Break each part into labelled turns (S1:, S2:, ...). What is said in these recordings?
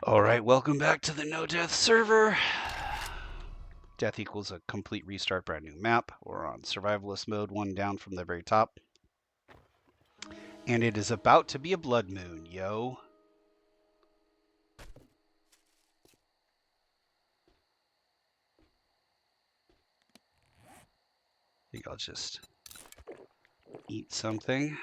S1: Alright, welcome back to the no death server. Death equals a complete restart, brand new map. We're on survivalist mode, one down from the very top. And it is about to be a blood moon, yo. I think I'll just eat something.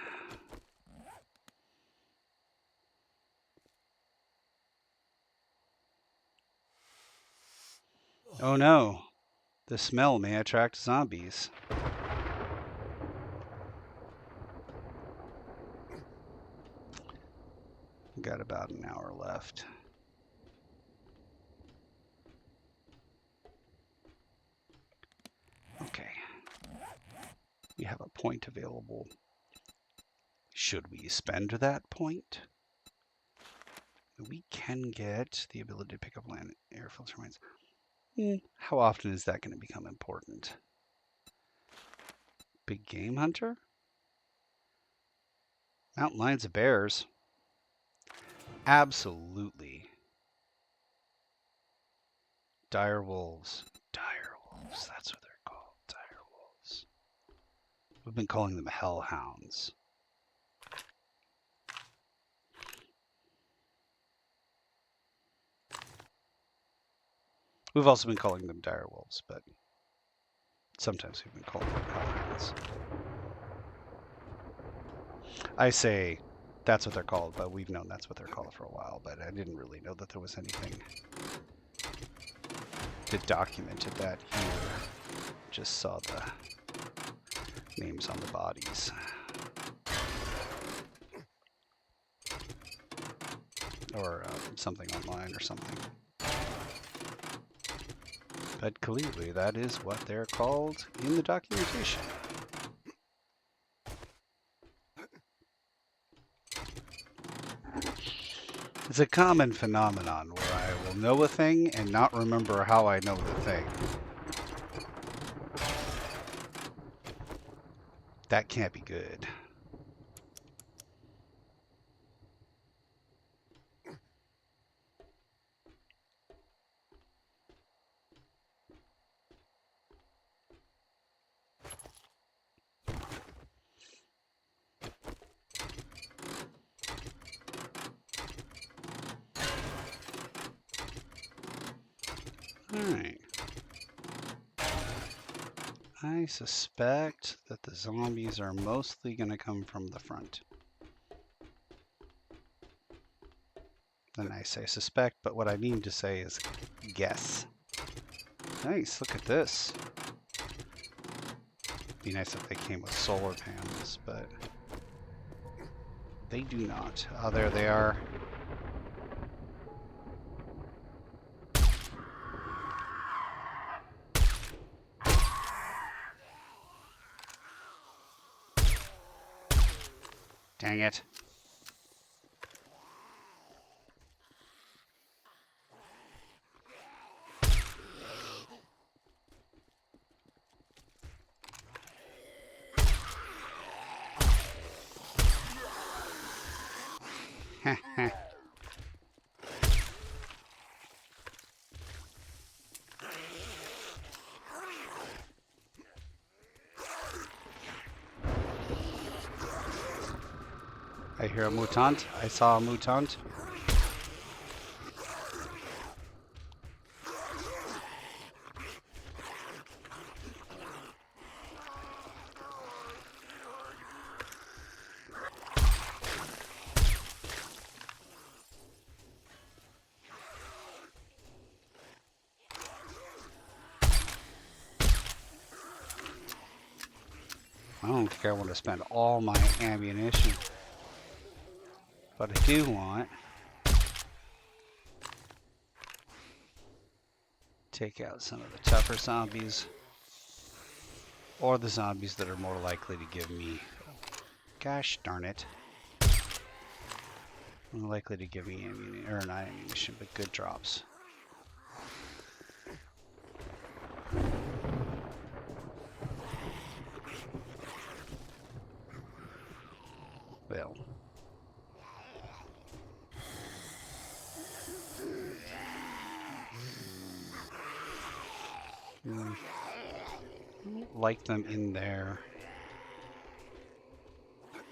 S1: Oh no, the smell may attract zombies. Got about an hour left. Okay. We have a point available. Should we spend that point? We can get the ability to pick up land air filter mines. How often is that going to become important? Big game hunter? Mountain lions and bears? Absolutely. Dire wolves. Dire wolves, that's what they're called. Dire wolves. We've been calling them hellhounds. We've also been calling them dire wolves, but sometimes we've been calling them hellhounds. I say that's what they're called, but we've known that's what they're called for a while, but I didn't really know that there was anything that documented that here. Just saw the names on the bodies. Or something online or something. But clearly that is what they're called in the documentation. It's a common phenomenon where I will know a thing and not remember how I know the thing. That can't be good. Alright. I suspect that the zombies are mostly going to come from the front. And I say suspect, but what I mean to say is guess. Nice, look at this. Be nice if they came with solar panels, but they do not. Oh, there they are. Dang it. I hear a mutant. I saw a mutant. I don't think I want to spend all my ammunition, but I do want take out some of the tougher zombies, or the zombies that are more likely to give me, gosh darn it, more likely to give me ammunition, or not ammunition, but good drops. Well, like them in there.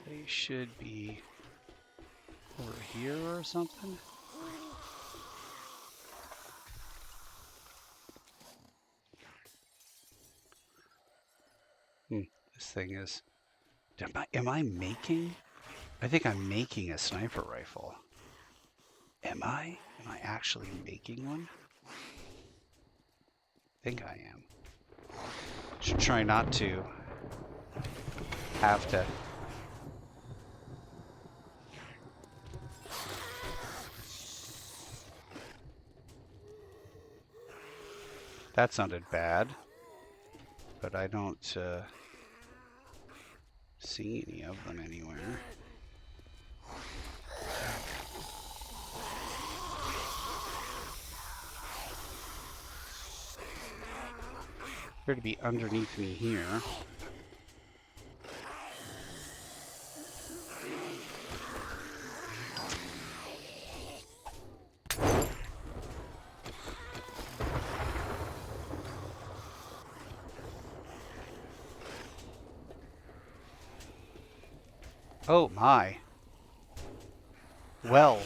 S1: They should be over here or something. This thing is... Am I making? I think I'm making a sniper rifle. Am I? Am I actually making one? I think I am. Should try not to have to. That sounded bad, but I don't see any of them anywhere. Appear to be underneath me here. Oh my. Well.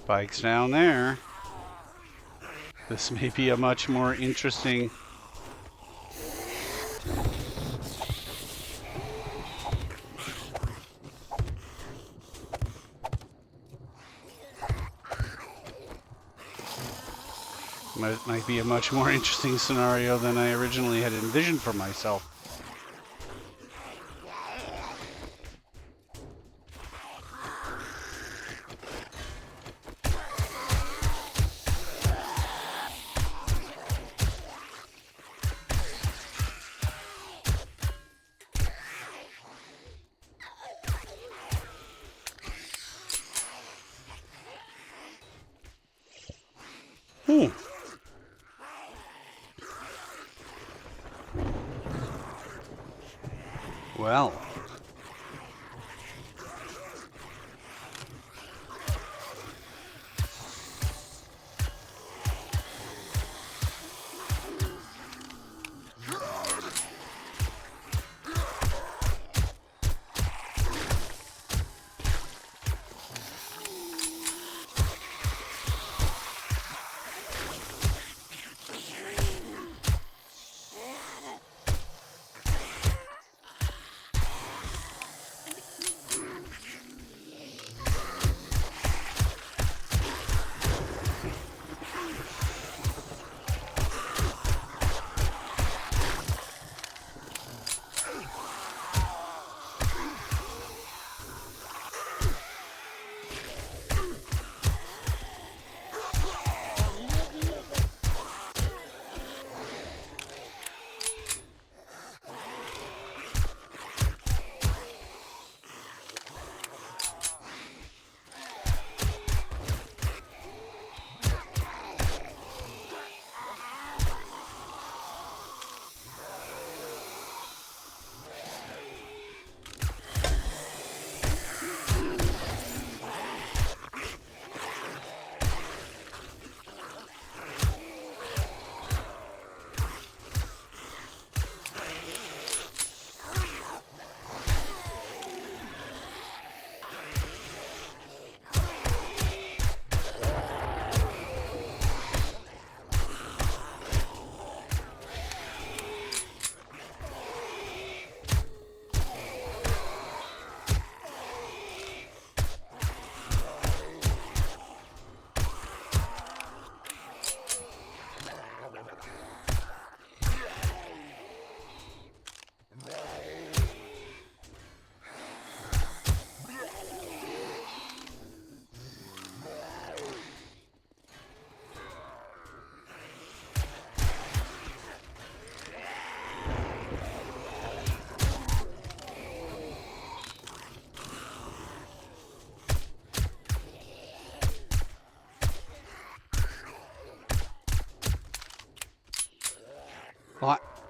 S1: Bike's down there. This may be a much more interesting... Might be a much more interesting scenario than I originally had envisioned for myself. Well.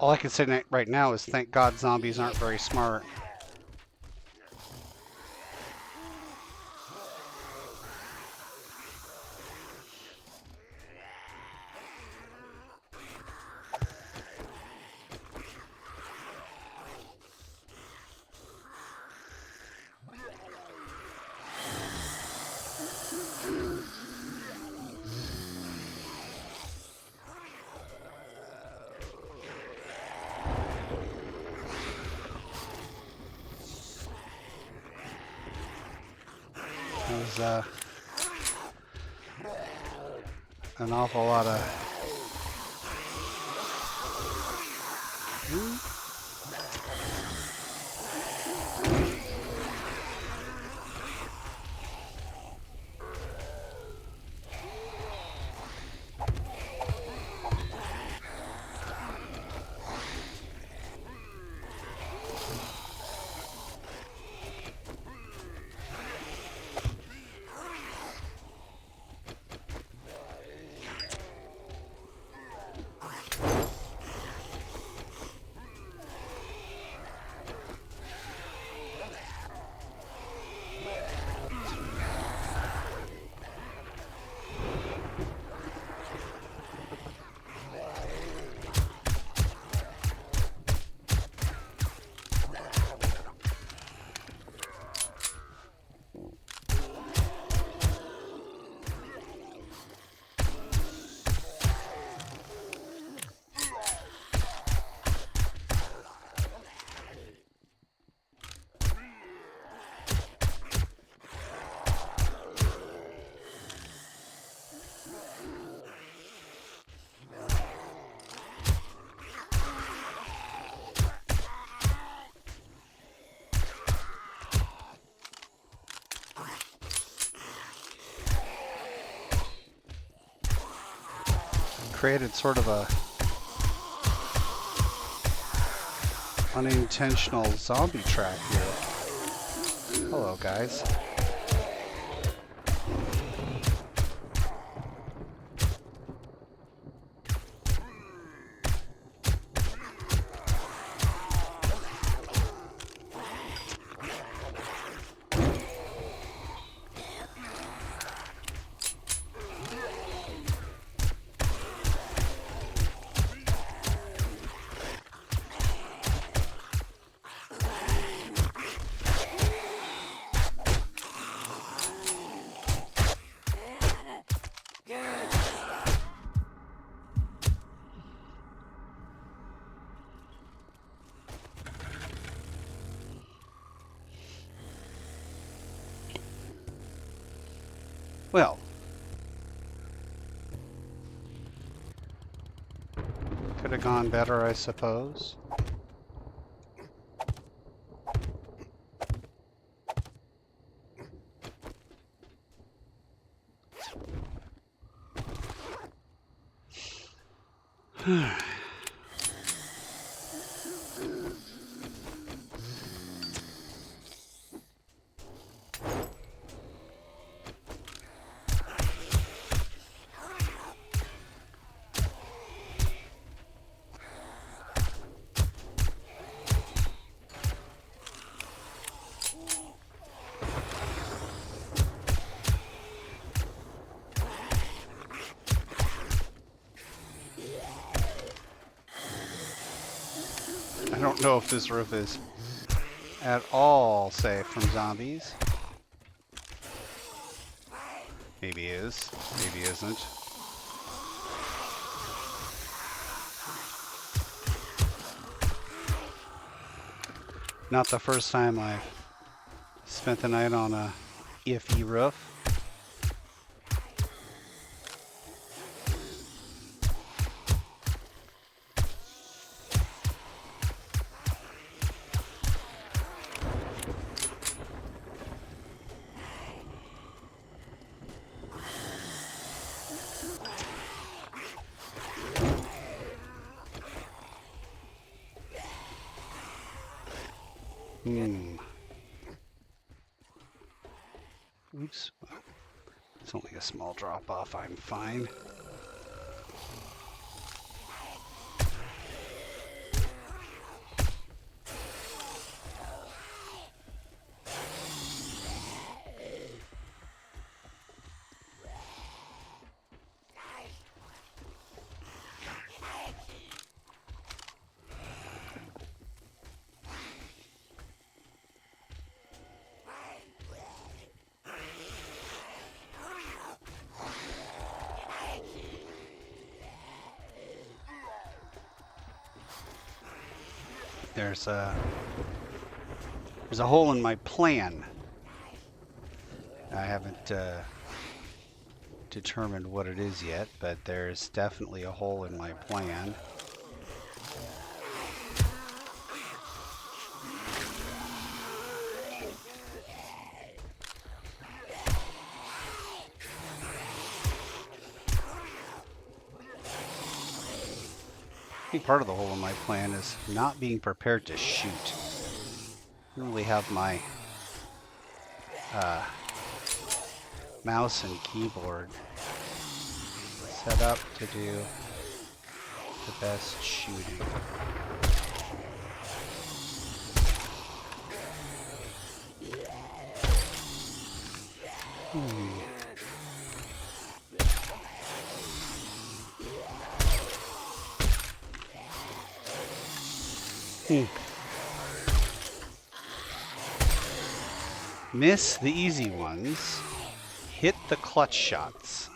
S1: All I can say right now is thank God zombies aren't very smart. That was an awful lot of... created sort of a unintentional zombie trap here. Hello, guys. Well, could have gone better, I suppose. I don't know if this roof is at all safe from zombies. Maybe is, maybe isn't. Not the first time I've spent the night on a iffy roof. Oops. It's only a small drop off. I'm fine. There's a hole in my plan. I haven't determined what it is yet, but there's definitely a hole in my plan. I think part of the hole in my plan is not being prepared to shoot. I don't really have my mouse and keyboard set up to do the best shooting. Miss the easy ones. Hit the clutch shots.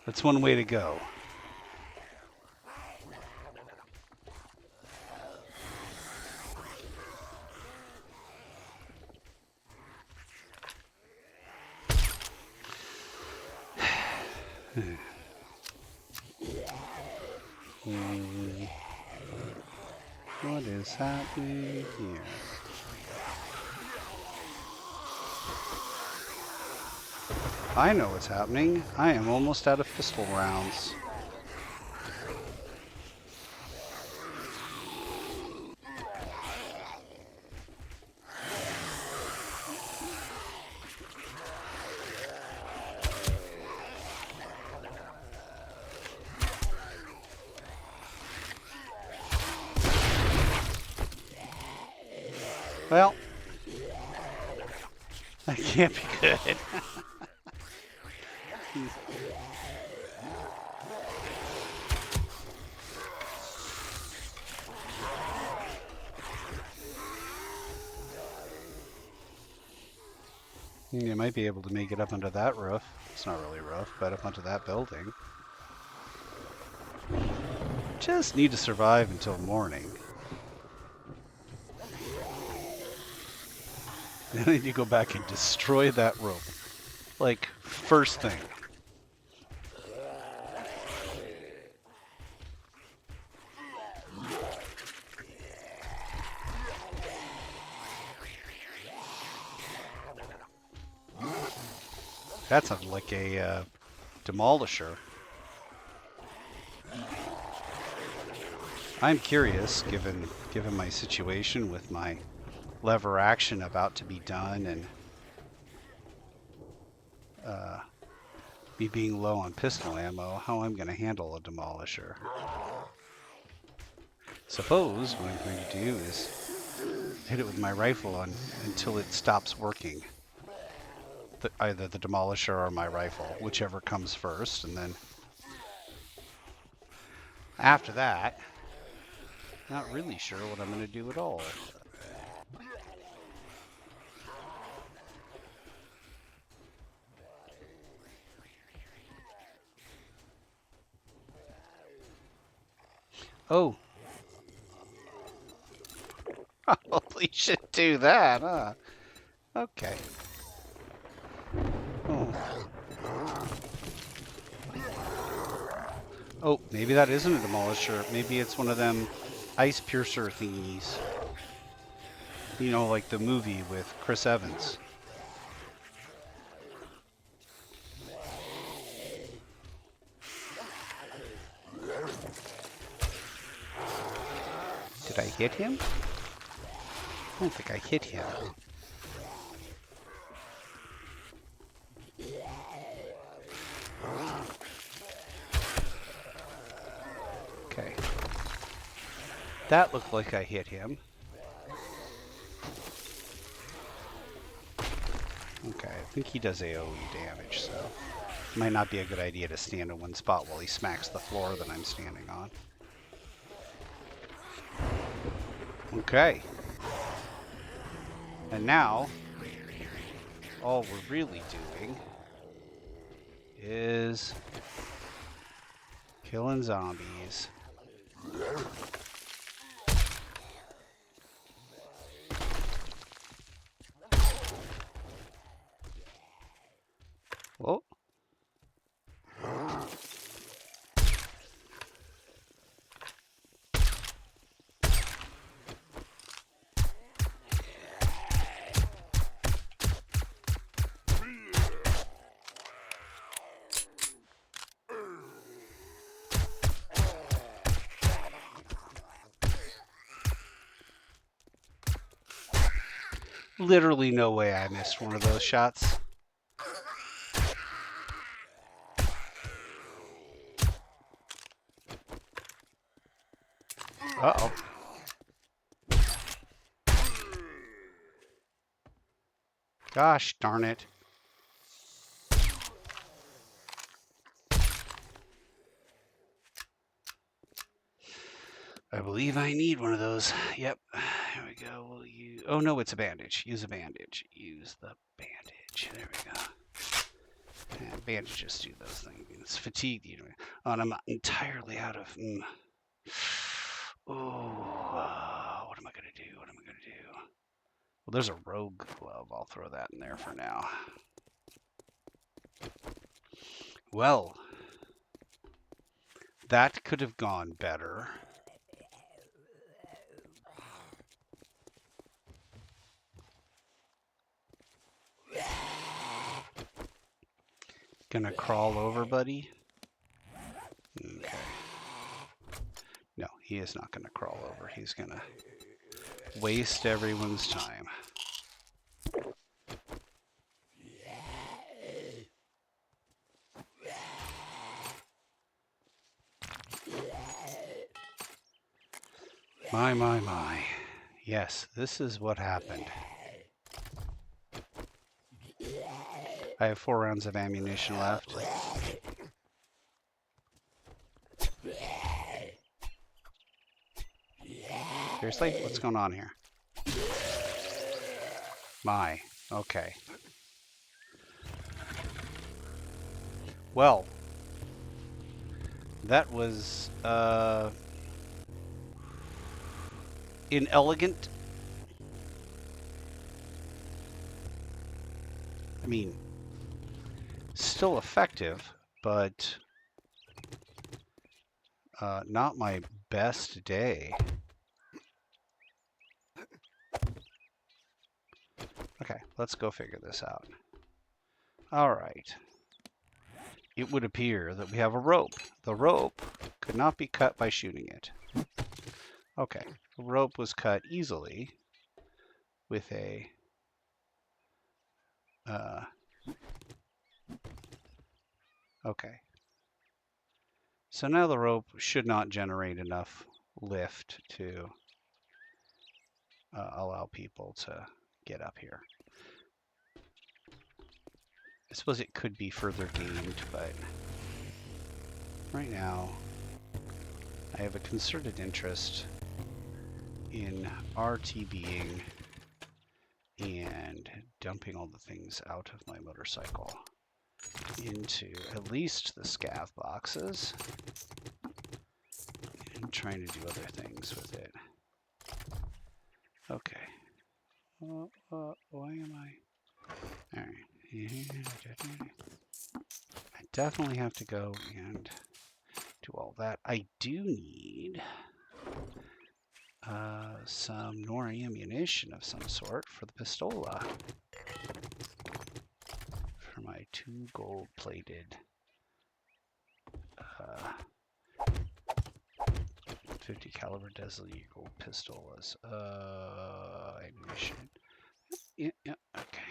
S1: That's one way to go. What is happening here? I know what's happening. I am almost out of pistol rounds. Well, that can't be good. You might be able to make it up onto that roof. It's not really a roof, but up onto that building. Just need to survive until morning. Then I need to go back and destroy that roof. Like, first thing. That sounded like a demolisher. I'm curious, given my situation with my lever action about to be done and me being low on pistol ammo, how I'm going to handle a demolisher. Suppose what I'm going to do is hit it with my rifle until it stops working. Either the demolisher or my rifle, whichever comes first, and then after that, not really sure what I'm going to do at all. Oh. Probably should do that, huh? Okay. Oh, maybe that isn't a demolisher. Maybe it's one of them ice piercer thingies. You know, like the movie with Chris Evans. Did I hit him? I don't think I hit him. Okay. That looked like I hit him. Okay, I think he does AoE damage, so it might not be a good idea to stand in one spot while he smacks the floor that I'm standing on. Okay. And now, all we're really doing is killing zombies. Whoa. Literally no way I missed one of those shots. Uh-oh. Gosh darn it. I believe I need one of those. Yep. Here we go. We'll use... Oh, no, it's a bandage. Use a bandage. Use the bandage. There we go. Yeah, bandages do those things. It's fatigued. You know. Oh, and I'm not entirely out of... Oh, what am I going to do? What am I going to do? Well, there's a rogue glove. I'll throw that in there for now. Well, that could have gone better. Gonna crawl over, buddy? Okay. No, he is not gonna crawl over. He's gonna waste everyone's time. My. Yes, this is what happened. I have 4 rounds of ammunition left. Seriously? What's going on here? My. Okay. Well, that was inelegant. I mean, still effective, but not my best day. Okay, let's go figure this out. All right. It would appear that we have a rope. The rope could not be cut by shooting it. Okay, the rope was cut easily with a okay. So now the rope should not generate enough lift to allow people to get up here. I suppose it could be further gained, but right now I have a concerted interest in RTBing and dumping all the things out of my motorcycle into at least the scav boxes and trying to do other things with it. Okay. Why am I? All right. I definitely have to go and do all that. I do need some nori ammunition of some sort for the pistola. For my 2 gold-plated 50 caliber Desert Eagle pistolas. Ammunition. Yeah, okay.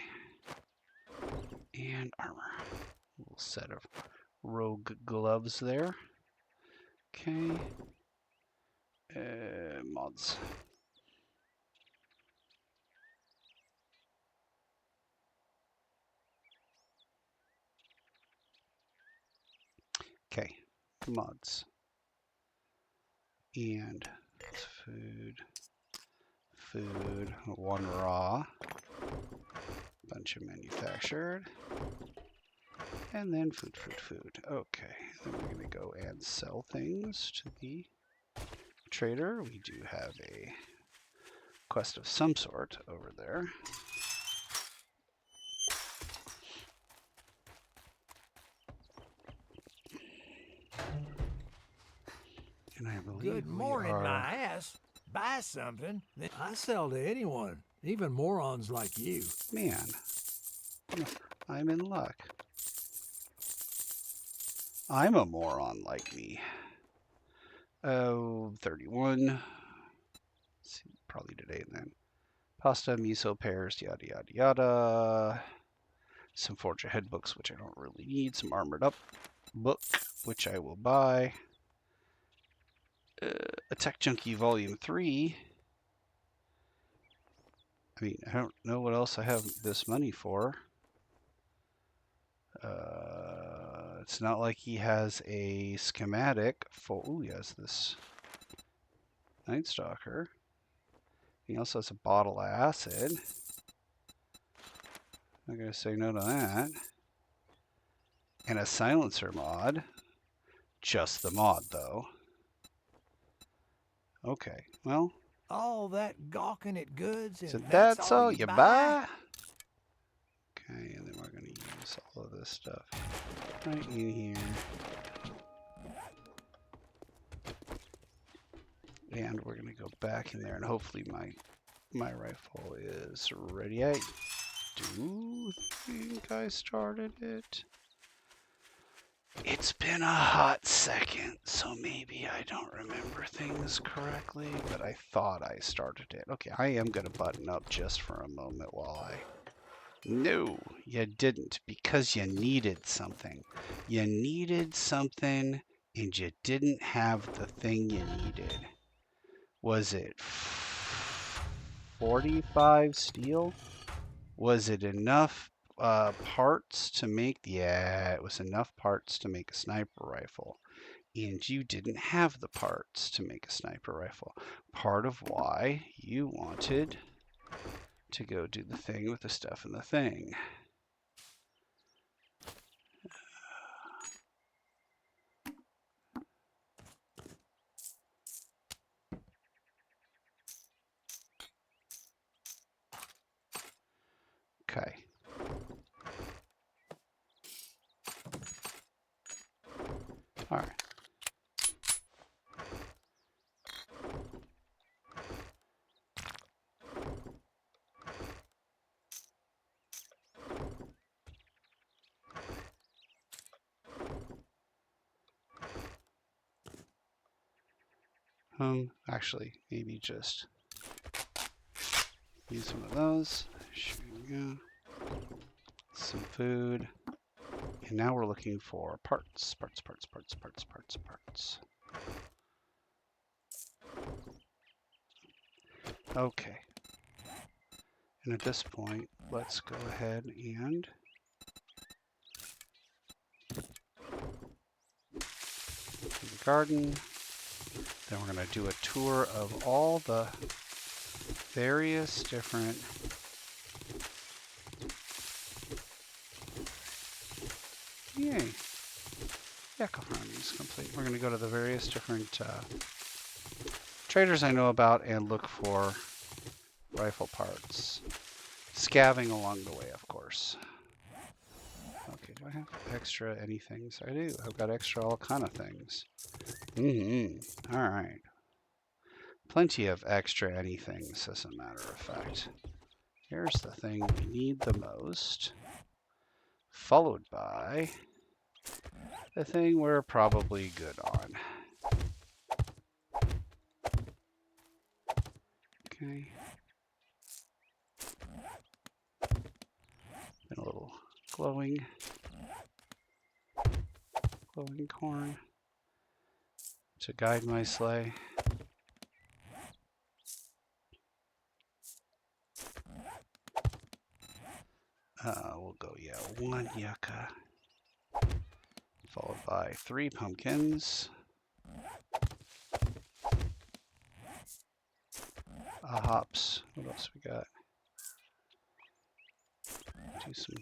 S1: And armor. A little set of rogue gloves there. Okay. Mods. Okay, mods. And food, 1 raw, bunch of manufactured, and then food. Okay, then we're gonna go and sell things to the trader. We do have a quest of some sort over there. And I believe
S2: Good morning, my ass. Buy something. I sell to anyone, even morons like you.
S1: Man, I'm in luck. I'm a moron like me. Oh, 31. Let's see, probably today and then. Pasta, miso, pears, yada, yada, yada. Some Forge Ahead books, which I don't really need. Some Armored Up book, which I will buy. Attack Junkie Volume 3. I mean, I don't know what else I have this money for. It's not like he has a schematic for... Ooh, he has this Night Stalker. He also has a bottle of acid. I'm not going to say no to that. And a silencer mod. Just the mod, though. Okay, well...
S2: All that gawking at goods, and
S1: So
S2: that's all you buy?
S1: Okay, and then we're going to use all of this stuff right in here. And we're going to go back in there, and hopefully my rifle is ready. I do think I started it. It's been a hot second, so maybe I don't remember things correctly, but I thought I started it. Okay, I am going to button up just for a moment while I... No, you didn't, because you needed something. You needed something, and you didn't have the thing you needed. Was it 45 steel? Was it enough parts to make... Yeah, it was enough parts to make a sniper rifle. And you didn't have the parts to make a sniper rifle. Part of why you wanted to go do the thing with the stuff in the thing. Okay. All right. Actually, maybe just use some of those. There we go. Some food. And now we're looking for parts. Parts. Okay. And at this point, let's go ahead and do the garden. Then we're going to do a tour of all the various different yay. Echo farming is complete. We're going to go to the various different traders I know about and look for rifle parts. Scavving along the way, of course. Okay, do I have extra anything? I do. I've got extra all kind of things. All right. Plenty of extra anythings, as a matter of fact. Here's the thing we need the most, followed by the thing we're probably good on. Okay. And a little glowing corn to guide my sleigh. We'll go, yeah, 1 yucca, followed by 3 pumpkins, hops. What else we got? Do some.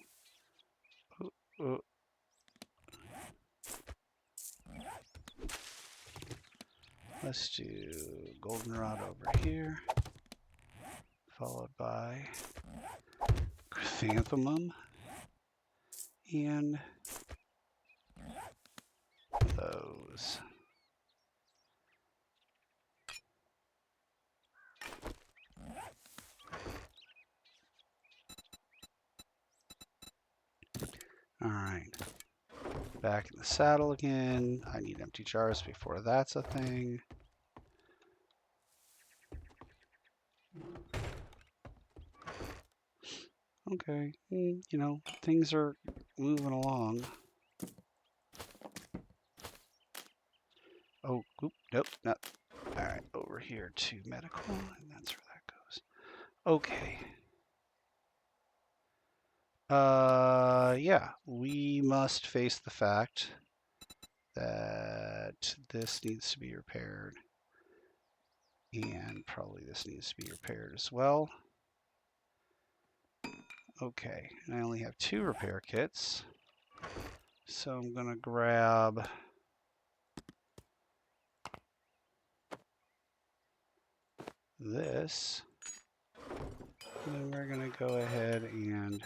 S1: Let's do goldenrod over here, followed by chrysanthemum and those. All right. Back in the saddle again. I need empty jars before that's a thing. Okay, you know, things are moving along. Oh, oop, nope, not. All right, over here to medical, and that's where that goes. Okay. Yeah, we must face the fact that this needs to be repaired, and probably this needs to be repaired as well. Okay, and I only have 2 repair kits, so I'm gonna grab this, and then we're gonna go ahead and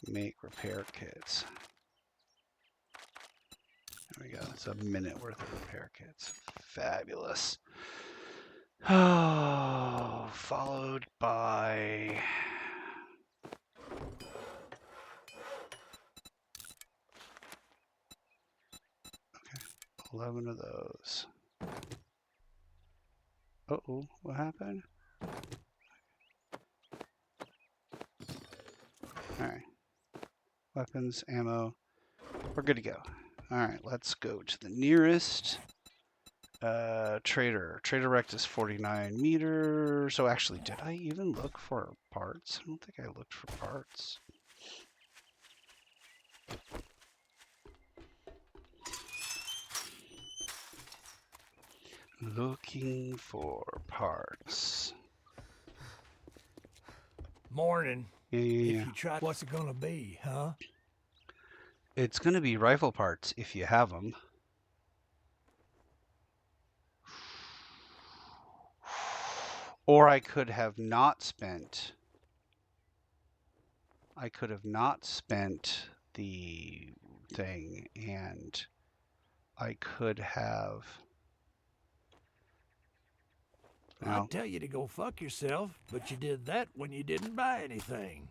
S1: make repair kits. There we go. It's a minute worth of repair kits. Fabulous. Oh, followed by 11 of those. Uh-oh, what happened? Alright. Weapons, ammo. We're good to go. Alright, let's go to the nearest trader. Trader Rect is 49 meters. So actually, did I even look for parts? I don't think I looked for parts. Looking for parts.
S2: Morning.
S1: Yeah.
S2: If you try, what's it gonna be, huh?
S1: It's going to be rifle parts if you have them. Or I could have not spent. I could have not spent the thing, and I could have.
S2: I'd tell you to go fuck yourself, but you did that when you didn't buy anything.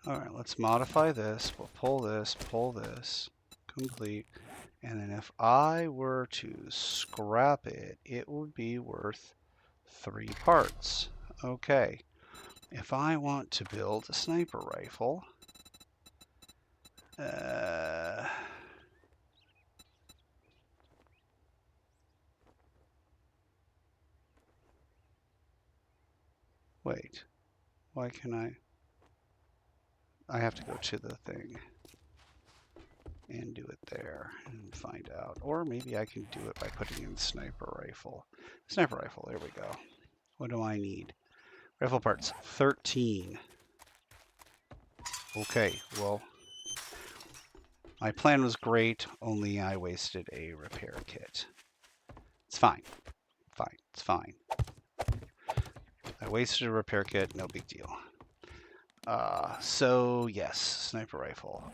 S1: All right, let's modify this. We'll pull this, complete. And then if I were to scrap it, it would be worth 3 parts. Okay. If I want to build a sniper rifle, wait, why can I have to go to the thing and do it there and find out. Or maybe I can do it by putting in sniper rifle. Sniper rifle, there we go. What do I need? Rifle parts, 13. Okay, well, my plan was great, only I wasted a repair kit. It's fine. Fine, it's fine. I wasted a repair kit, no big deal. So yes, sniper rifle.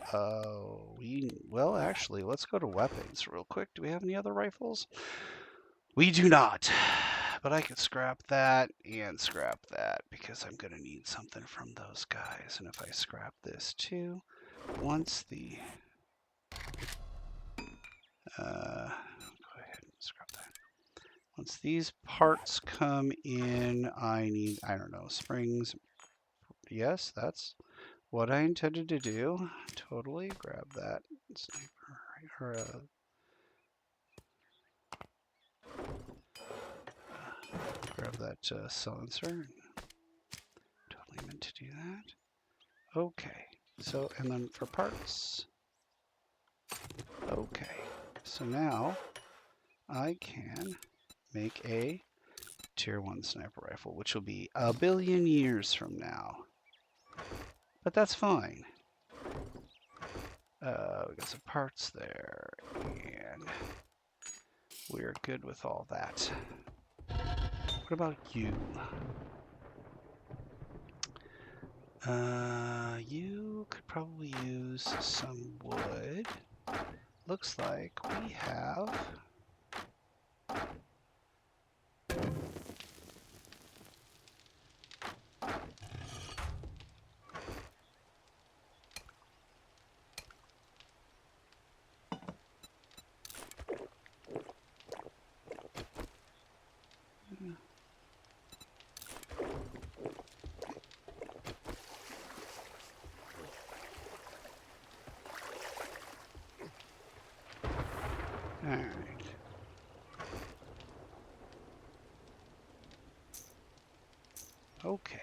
S1: Well, actually, let's go to weapons real quick. Do we have any other rifles? We do not, but I could scrap that and scrap that because I'm gonna need something from those guys. And if I scrap this too, once the go ahead and scrap that. Once these parts come in, I need, I don't know, springs. Yes, that's what I intended to do. Totally grab that sniper, or grab that silencer. Totally meant to do that. Okay, so, and then for parts. Okay, so now I can make a tier 1 sniper rifle, which will be a billion years from now. But that's fine. We got some parts there, and We're good with all that. What about you? You could probably use some wood. Looks like we have... All right. Okay.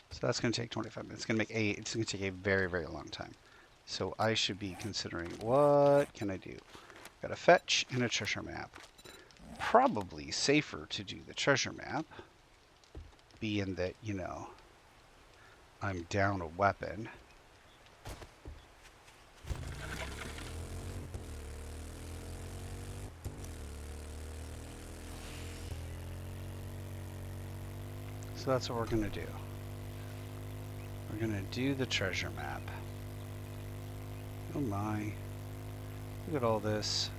S1: So that's going to take 25 minutes. It's going to take a very, very long time. So I should be considering, what can I do? Got a fetch and a treasure map. Probably safer to do the treasure map, being that, you know, I'm down a weapon. So that's what we're going to do. We're going to do the treasure map. Oh my. Look at all this.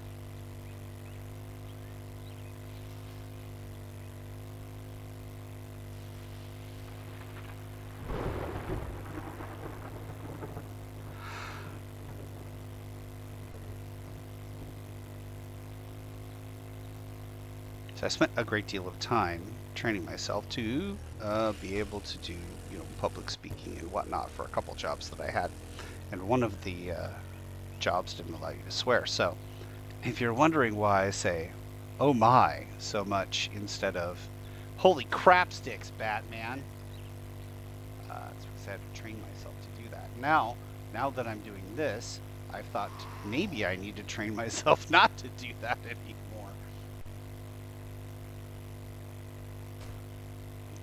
S1: So I spent a great deal of time training myself to be able to do, you know, public speaking and whatnot for a couple jobs that I had. And one of the jobs didn't allow you to swear. So if you're wondering why I say, oh my, so much instead of, holy crap sticks, Batman, it's because I had to train myself to do that. Now that I'm doing this, I've thought maybe I need to train myself not to do that anymore.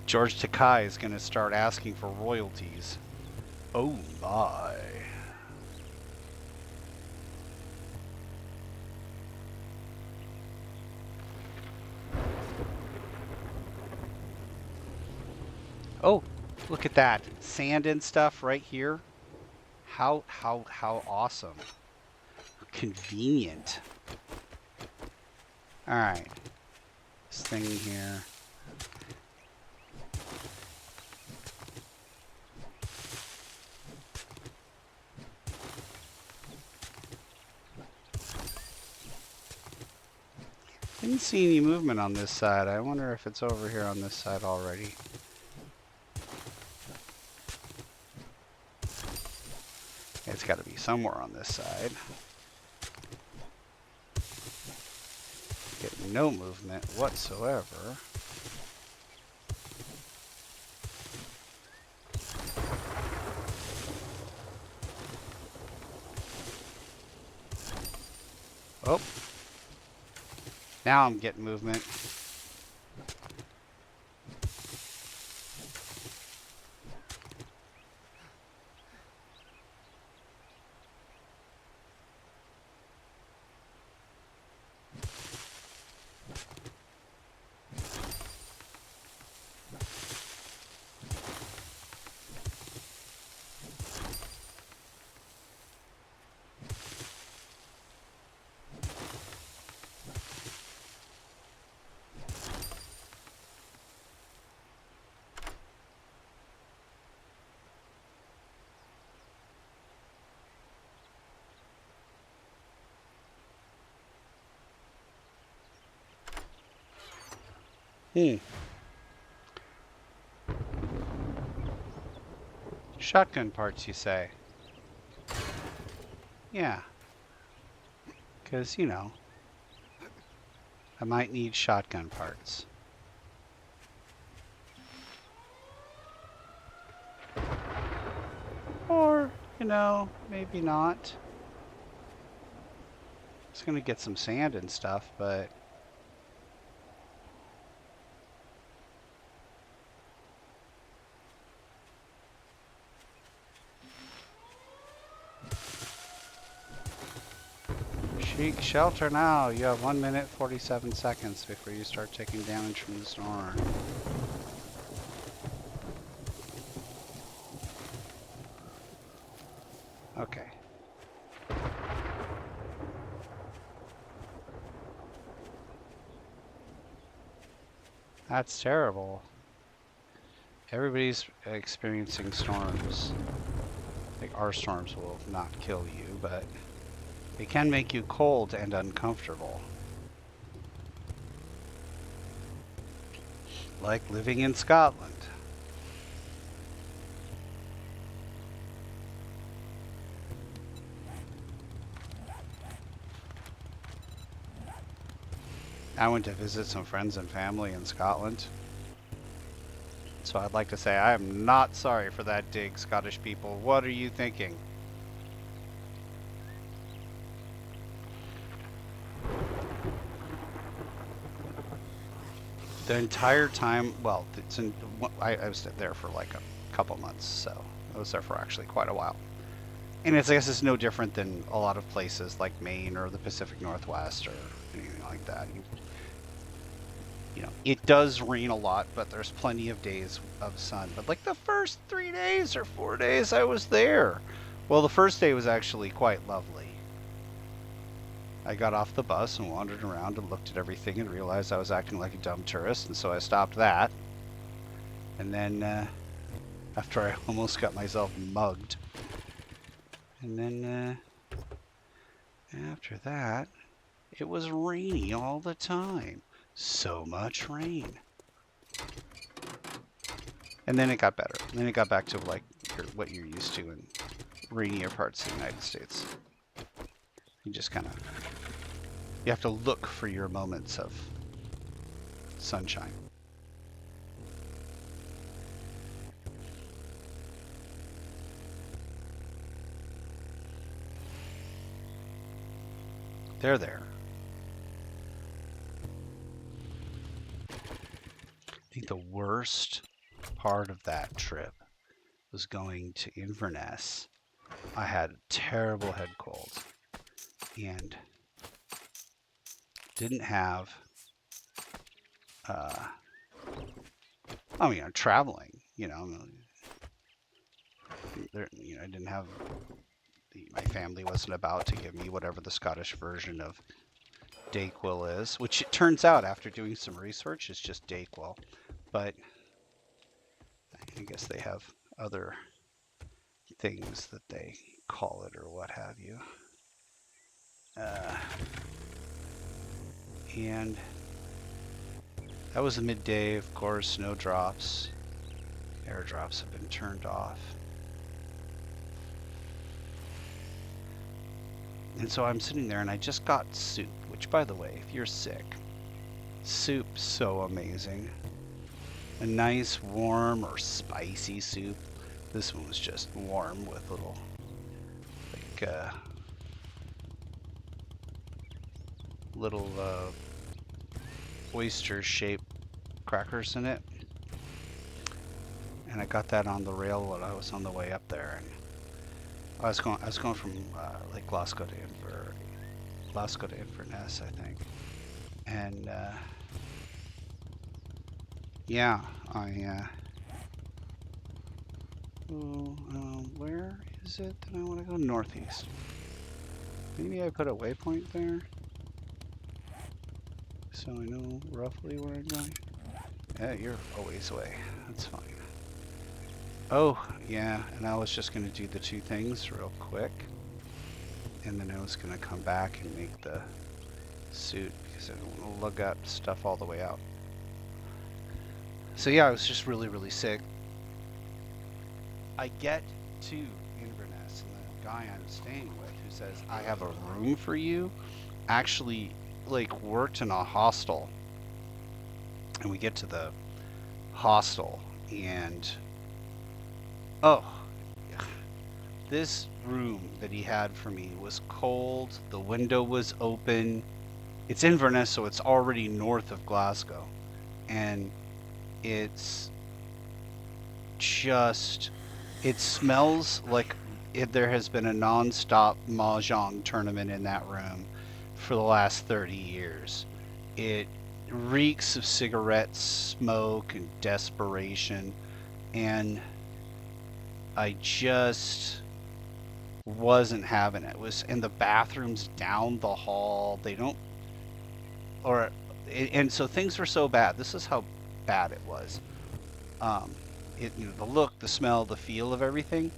S1: George Takei is going to start asking for royalties. Oh my. Oh, look at that. Sand and stuff right here. How awesome. Convenient. All right. This thing here. Didn't see any movement on this side. I wonder if it's over here on this side already. It's got to be somewhere on this side. Get no movement whatsoever. Oh. Now I'm getting movement. Shotgun parts, you say? Yeah. Because, you know, I might need shotgun parts. Or, you know, maybe not. It's going to get some sand and stuff, but... Seek shelter now. You have 1 minute 47 seconds before you start taking damage from the storm. Okay. That's terrible. Everybody's experiencing storms. Like, our storms will not kill you, but they can make you cold and uncomfortable. Like living in Scotland. I went to visit some friends and family in Scotland. So I'd like to say I am not sorry for that dig, Scottish people. What are you thinking? The entire time, well, I was there for like a couple months, so I was there for actually quite a while. And I guess it's no different than a lot of places like Maine or the Pacific Northwest or anything like that. You know, it does rain a lot, but there's plenty of days of sun. But like the first 3 days or 4 days I was there, well, the first day was actually quite lovely. I got off the bus and wandered around and looked at everything and realized I was acting like a dumb tourist, and so I stopped that. And then after I almost got myself mugged, and then after that, it was rainy all the time. So much rain. And then it got better. And then it got back to like what you're used to in rainier parts of the United States. You just kind of, you have to look for your moments of sunshine. They're there. I think the worst part of that trip was going to Inverness. I had a terrible head cold and didn't have, I mean, I'm traveling, you know, I didn't have, my family wasn't about to give me whatever the Scottish version of Dayquil is, which it turns out after doing some research is just Dayquil, but I guess they have other things that they call it or what have you. And that was a midday, of course, no drops. Airdrops have been turned off. And so I'm sitting there and I just got soup, which by the way, if you're sick, soup's so amazing. A nice warm or spicy soup. This one was just warm with little, like, little oyster-shaped crackers in it. And I got that on the rail while I was on the way up there. And I was going from like Glasgow to Inverness, I think. And yeah, where is it that I want to go? Northeast. Maybe I put a waypoint there, so I know roughly where I'm going. Yeah, you're a ways away. That's fine. Oh, yeah, and I was just going to do the two things real quick. And then I was going to come back and make the suit because I don't want to lug that stuff all the way out. So yeah, I was just really, really sick. I get to Inverness and the guy I'm staying with who says, I have a room for you, actually like worked in a hostel. And we get to the hostel and oh, this room that he had for me was cold. The window was open. It's Inverness, so it's already north of Glasgow. And it's just, it smells like there has been a non-stop mahjong tournament in that room for the last 30 years. It reeks of cigarette smoke and desperation, and I just wasn't having it. It was in the bathrooms down the hall. They don't, or, and so things were so bad. This is how bad it was. The look, the smell, the feel of everything.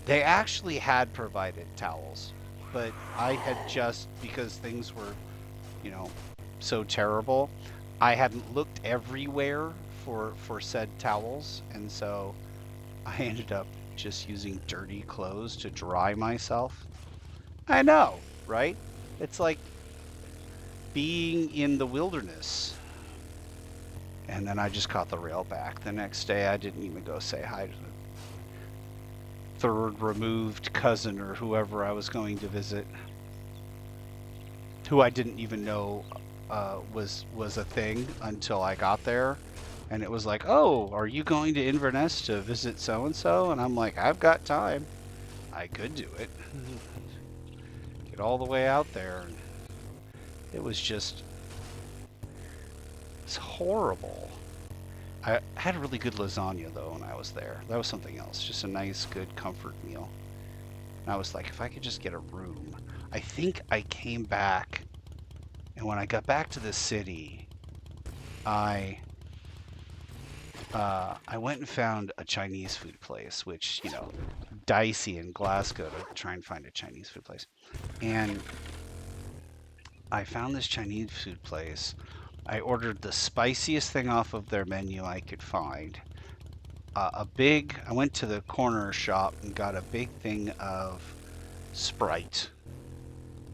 S1: They actually had provided towels, but I had just, because things were, so terrible, I hadn't looked everywhere for said towels, and so I ended up just using dirty clothes to dry myself. I know, right? It's like being in the wilderness. And then I just caught the rail back. The next day, I didn't even go say hi to the third removed cousin or whoever I was going to visit, who I didn't even know was a thing until I got there. And it was like, oh, are you going to Inverness to visit so-and-so? And I'm like, I've got time. I could do it. Get all the way out there. And it was just, it's horrible. I had a really good lasagna, though, when I was there. That was something else. Just a nice, good comfort meal. And I was like, if I could just get a room. I think I came back, and when I got back to the city, I went and found a Chinese food place, which, dicey in Glasgow to try and find a Chinese food place. And I found this Chinese food place. I ordered the spiciest thing off of their menu I could find. I went to the corner shop and got a big thing of Sprite.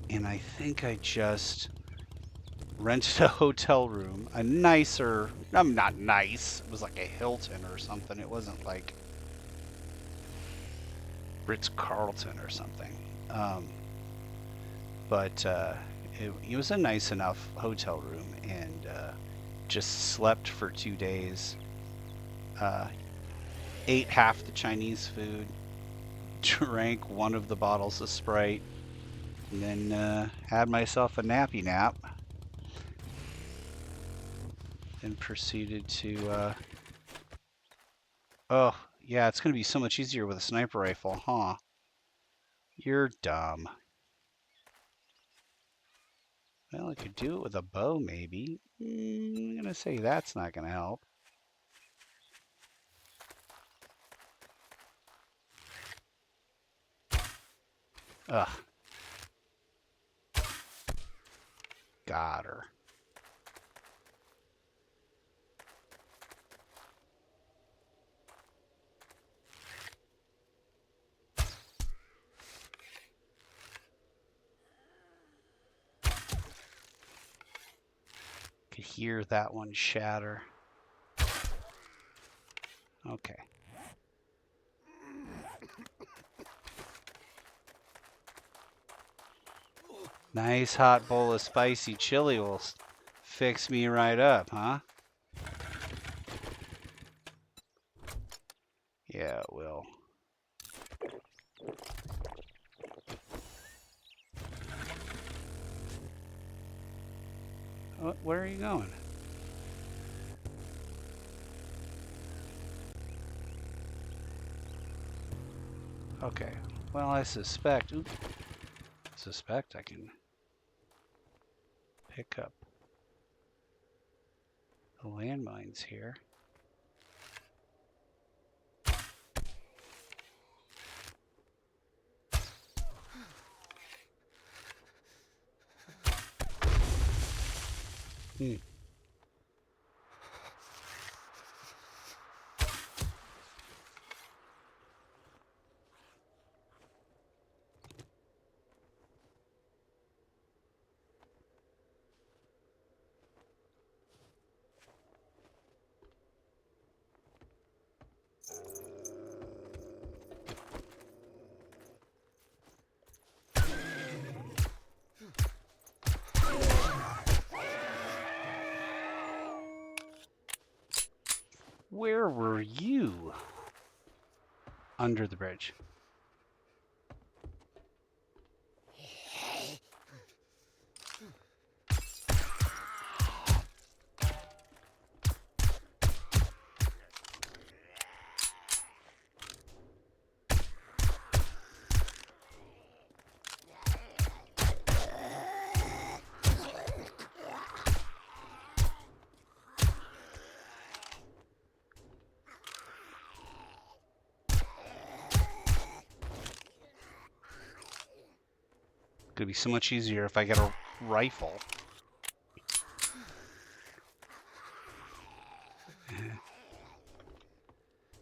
S1: And I think I just rented a hotel room, a nicer, not nice, it was like a Hilton or something. It wasn't like Ritz-Carlton or something. But it was a nice enough hotel room, and just slept for 2 days. Ate half the Chinese food, drank one of the bottles of Sprite, and then had myself a nappy nap, and proceeded to oh yeah, it's gonna be so much easier with a sniper rifle, huh? You're dumb. Well, I could do it with a bow, maybe. I'm gonna say that's not gonna help. Ugh. Got her. Could hear that one shatter. Okay. Nice hot bowl of spicy chili will fix me right up, huh? Yeah, it will. Where are you going? Okay. Well, I suspect I can pick up the landmines here. Where were you? Under the bridge. gonna be so much easier if I get a rifle.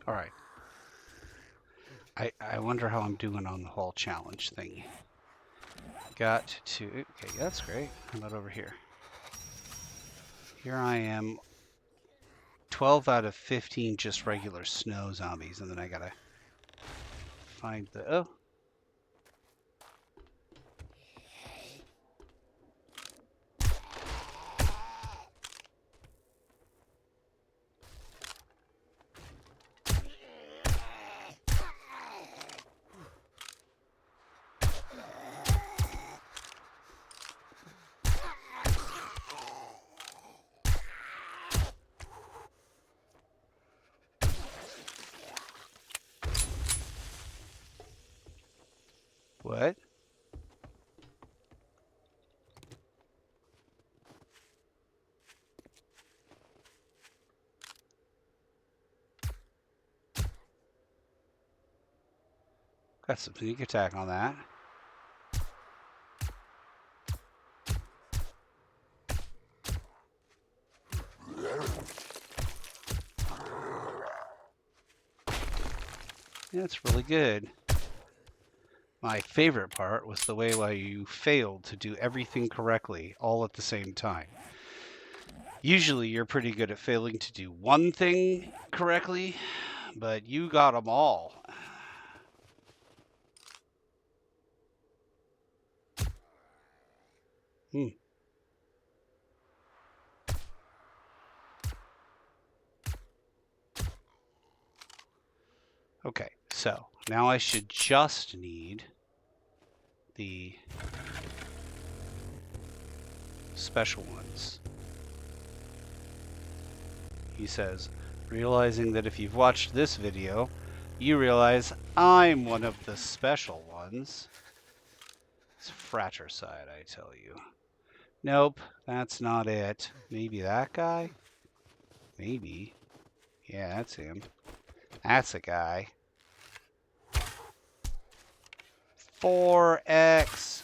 S1: All right. I wonder how I'm doing on the whole challenge thing. Got to, okay, that's great. How about over here? Here I am, 12 out of 15 just regular snow zombies, and then I gotta find the, oh. What? Got some sneak attack on that. Yeah, that's really good. My favorite part was the way where you failed to do everything correctly all at the same time. Usually you're pretty good at failing to do one thing correctly, but you got them all. Okay, so now I should just need the special ones. He says, realizing that if you've watched this video, you realize I'm one of the special ones. It's fratricide, I tell you. Nope, that's not it. Maybe that guy? Maybe. Yeah, that's him. That's a guy. 4X.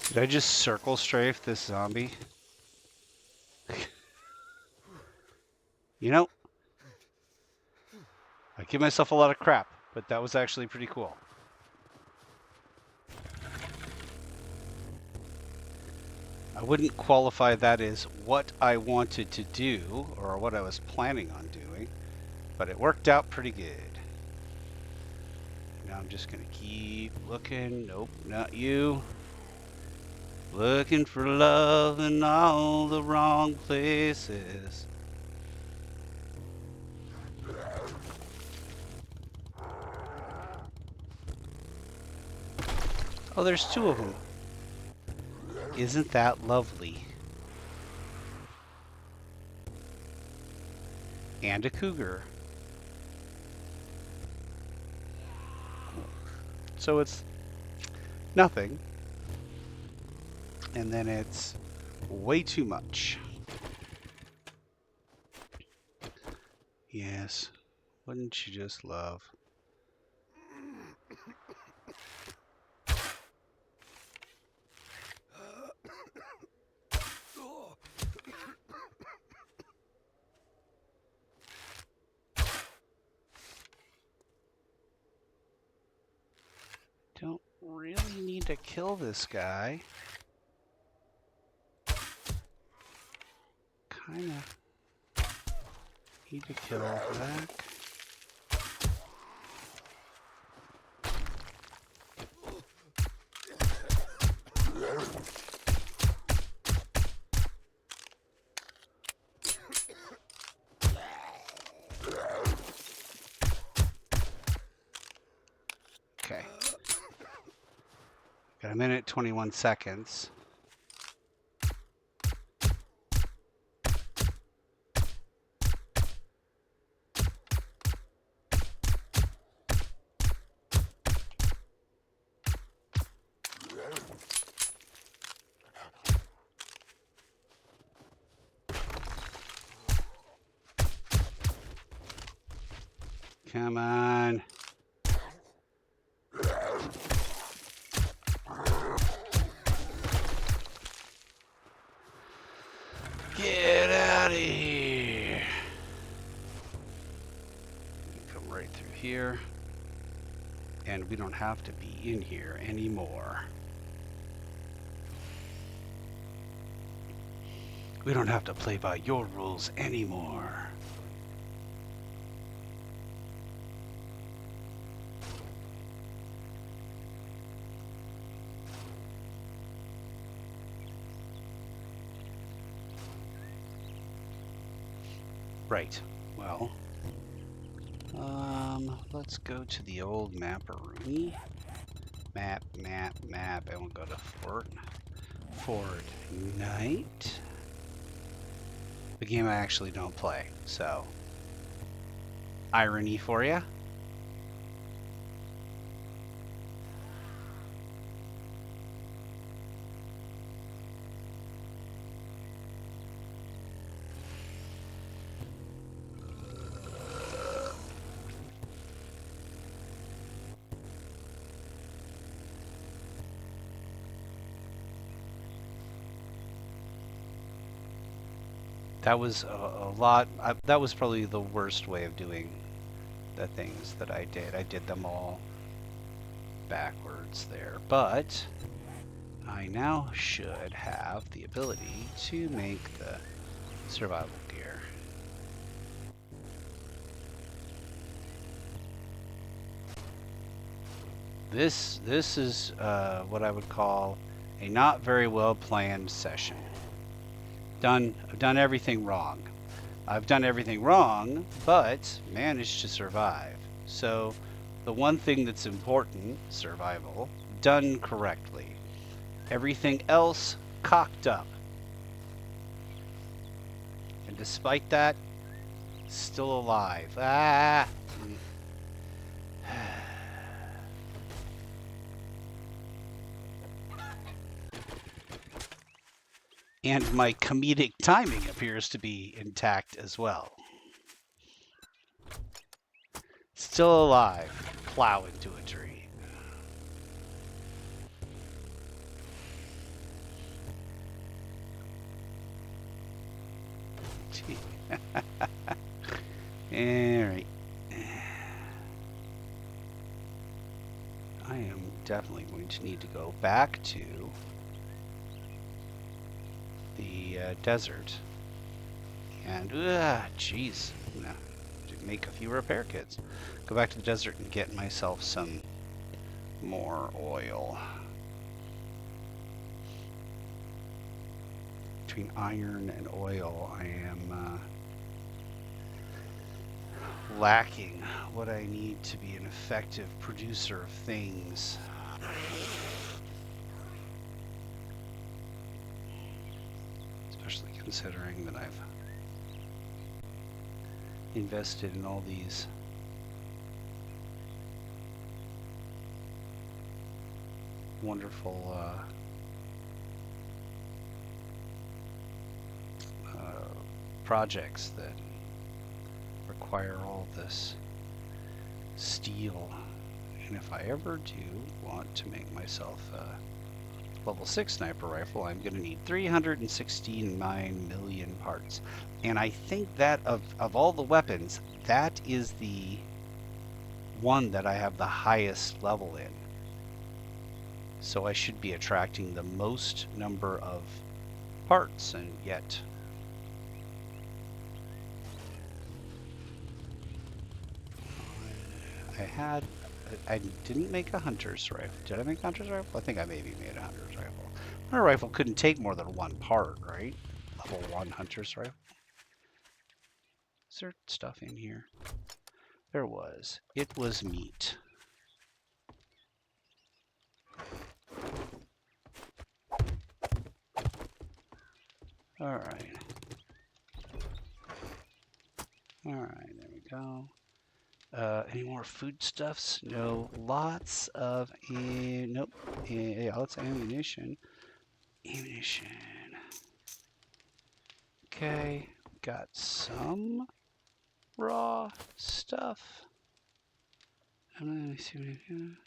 S1: Did I just circle strafe this zombie? You know, I give myself a lot of crap, but that was actually pretty cool. I wouldn't qualify that as what I wanted to do or what I was planning on doing, but it worked out pretty good. Now I'm just going to keep looking. Nope, not you. Looking for love in all the wrong places. Oh, there's two of them. Isn't that lovely? And a cougar. So it's nothing. And then it's way too much. Yes. Wouldn't you just love? Don't really need to kill this guy. Kinda need to kill that. Okay. Got a minute, 21 seconds. Come on. Get out of here. Come right through here. And we don't have to be in here anymore. We don't have to play by your rules anymore. Right. Well, let's go to the old mapperoonie. Map, and we'll go to Fortnite. The game I actually don't play, so irony for you. That was a lot. That was probably the worst way of doing the things that I did. I did them all backwards there, but I now should have the ability to make the survival gear. This is what I would call a not very well planned session. I've done everything wrong. I've done everything wrong, but managed to survive. So the one thing that's important, survival, done correctly. Everything else cocked up. And despite that, still alive. Ah! And my comedic timing appears to be intact as well. Still alive. Plow into a tree. Alright. I am definitely going to need to go back to the desert. And, jeez, I'm gonna make a few repair kits. Go back to the desert and get myself some more oil. Between iron and oil, I am lacking what I need to be an effective producer of things. Especially considering that I've invested in all these wonderful projects that require all this steel. And if I ever do want to make myself a level 6 sniper rifle, I'm going to need 369 million parts. And I think that of all the weapons, that is the one that I have the highest level in. So I should be attracting the most number of parts, and yet I didn't make a hunter's rifle. Did I make a hunter's rifle? I think I maybe made a hunter's rifle. My rifle couldn't take more than one part, right? Level 1 hunter's rifle. Is there stuff in here? There was. It was meat. Alright. Alright, there we go. Any more foodstuffs? No. Lots of, nope. Yeah, lots of ammunition. Ammunition. Okay, got some raw stuff. Let me see what I got.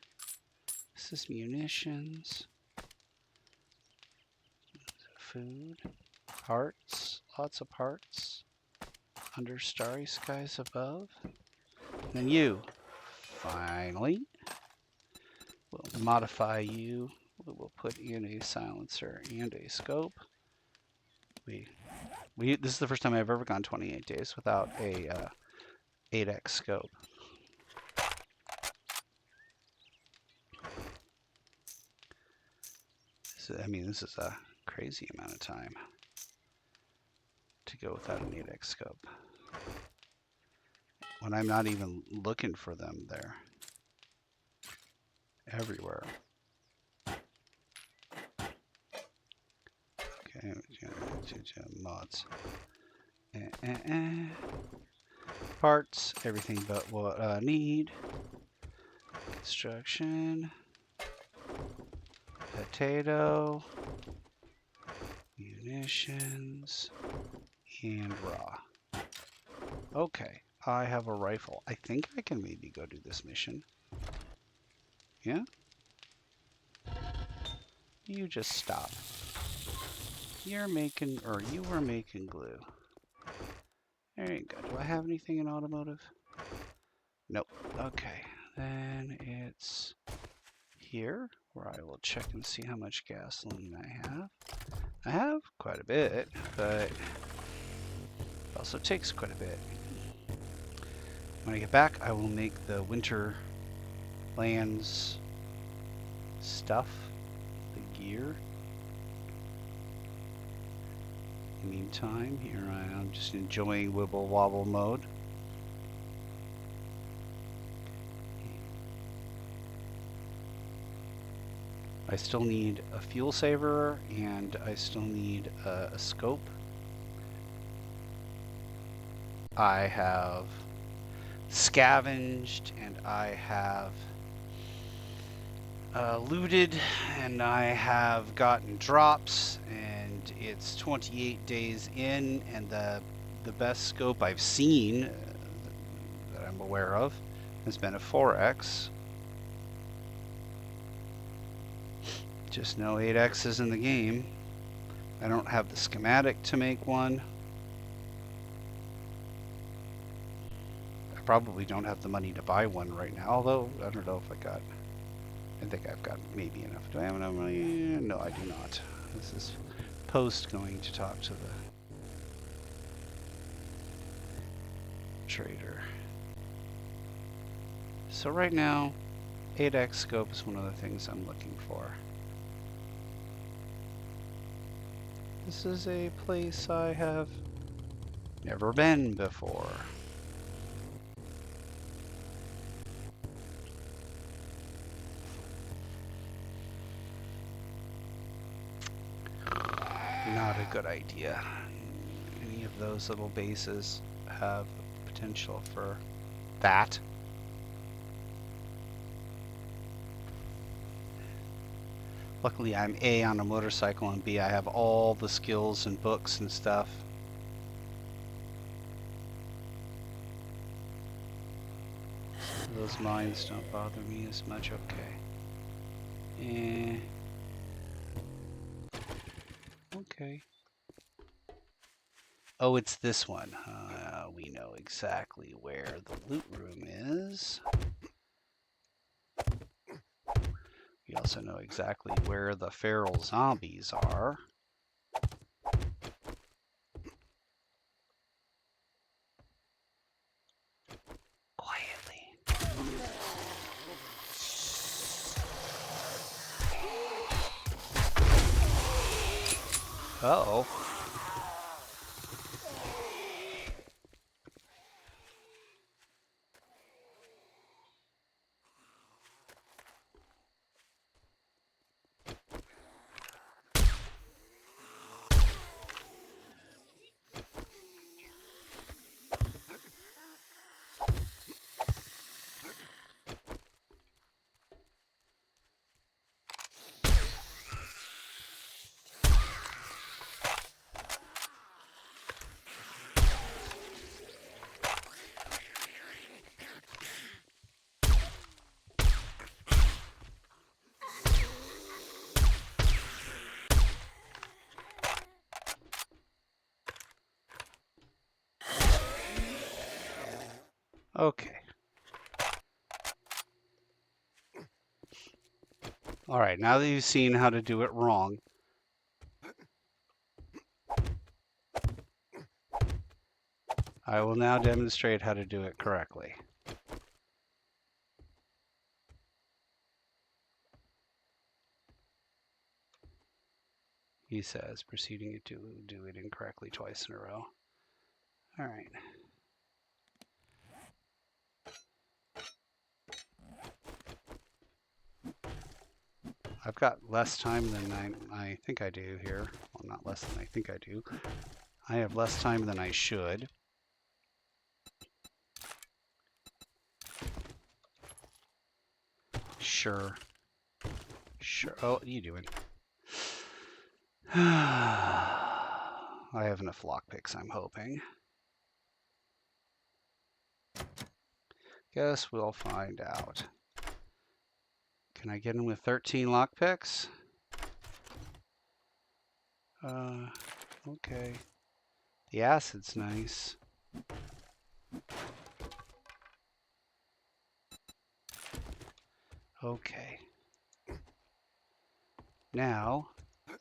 S1: This is munitions. Food. Parts. Lots of parts. Under starry skies above. And then you. Finally. We'll modify you. We will put in a silencer and a scope. This is the first time I've ever gone 28 days without a 8x scope. So, I mean, this is a crazy amount of time to go without an 8x scope. When I'm not even looking for them, they're everywhere. Okay, mods. Parts, everything but what I need. Construction. Potato. Munitions. And raw. Okay, I have a rifle. I think I can maybe go do this mission. Yeah? You just stop. You were making glue. There you go. Do I have anything in automotive? Nope. Okay. Then it's here where I will check and see how much gasoline I have. I have quite a bit, but it also takes quite a bit. When I get back, I will make the winter lands stuff, the gear. In the meantime, here I am just enjoying wibble wobble mode. I still need a fuel saver and I still need a scope. I have scavenged and I have looted and I have gotten drops, and it's 28 days in, and the best scope I've seen that I'm aware of has been a 4X. Just no 8X's in the game. I don't have the schematic to make one. I probably don't have the money to buy one right now, although I don't know if I think I've got maybe enough. Do I have enough money? No, I do not. This is post going to talk to the trader. So right now, 8X scope is one of the things I'm looking for. This is a place I have never been before. Not a good idea. Any of those little bases have potential for that. Luckily, I'm A, on a motorcycle, and B, I have all the skills and books and stuff. Those mines don't bother me as much. Okay. Okay. Oh, it's this one. We know exactly where the loot room is. We also know exactly where the feral zombies are. Quietly. Uh-oh. Okay. All right, now that you've seen how to do it wrong, I will now demonstrate how to do it correctly. He says, proceeding to do it incorrectly twice in a row. All right. I've got less time than I think I do here. Well, not less than I think I do. I have less time than I should. Sure. Sure. Oh, what are you doing? I have enough lockpicks, I'm hoping. Guess we'll find out. Can I get in with 13 lockpicks? Okay. The acid's nice. Okay. Now,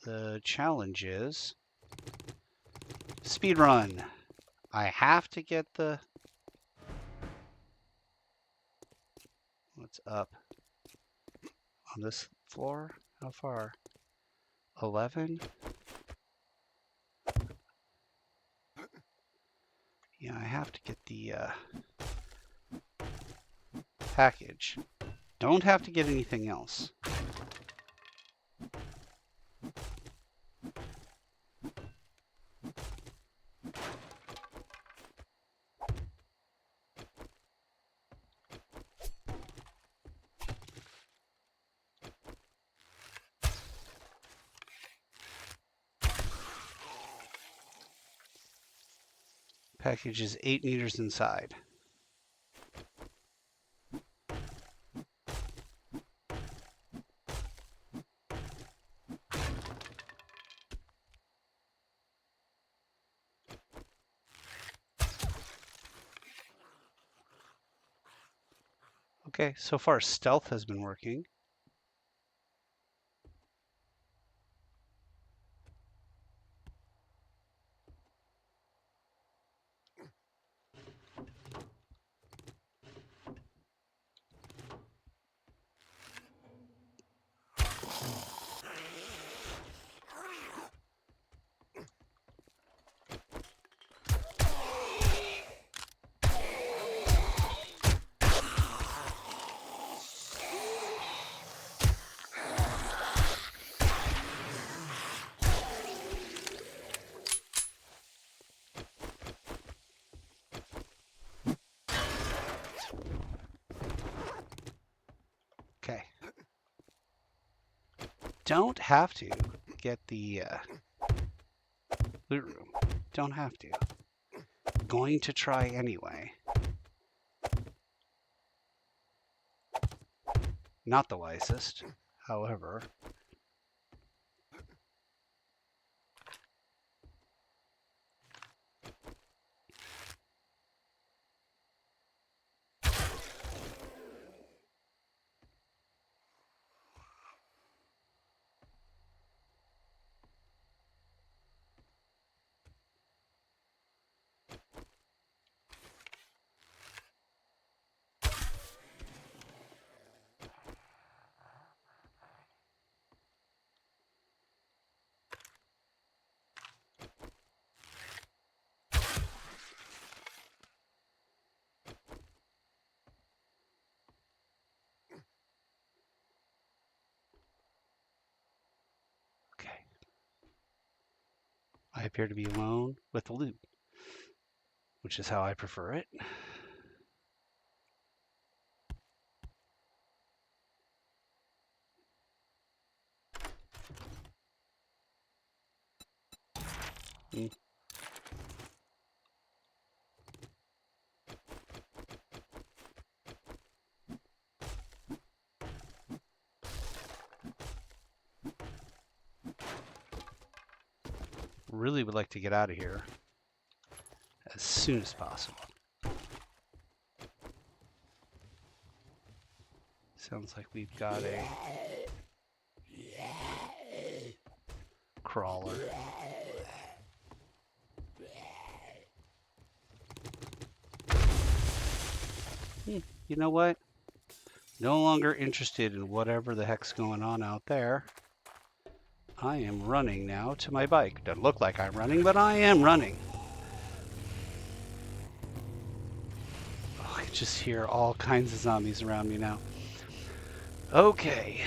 S1: the challenge is speed run. I have to get the... What's up? On this floor? How far? 11? Yeah, I have to get the package. Don't have to get anything else. Package is 8 meters inside. Okay, so far stealth has been working. Okay. Don't have to get the loot room. Don't have to. Going to try anyway. Not the wisest, however. Okay. I appear to be alone with the loot, which is how I prefer it. Really would like to get out of here as soon as possible. Sounds like we've got a crawler. You know what? No longer interested in whatever the heck's going on out there. I am running now to my bike. Doesn't look like I'm running, but I am running. Oh, I can just hear all kinds of zombies around me now. Okay,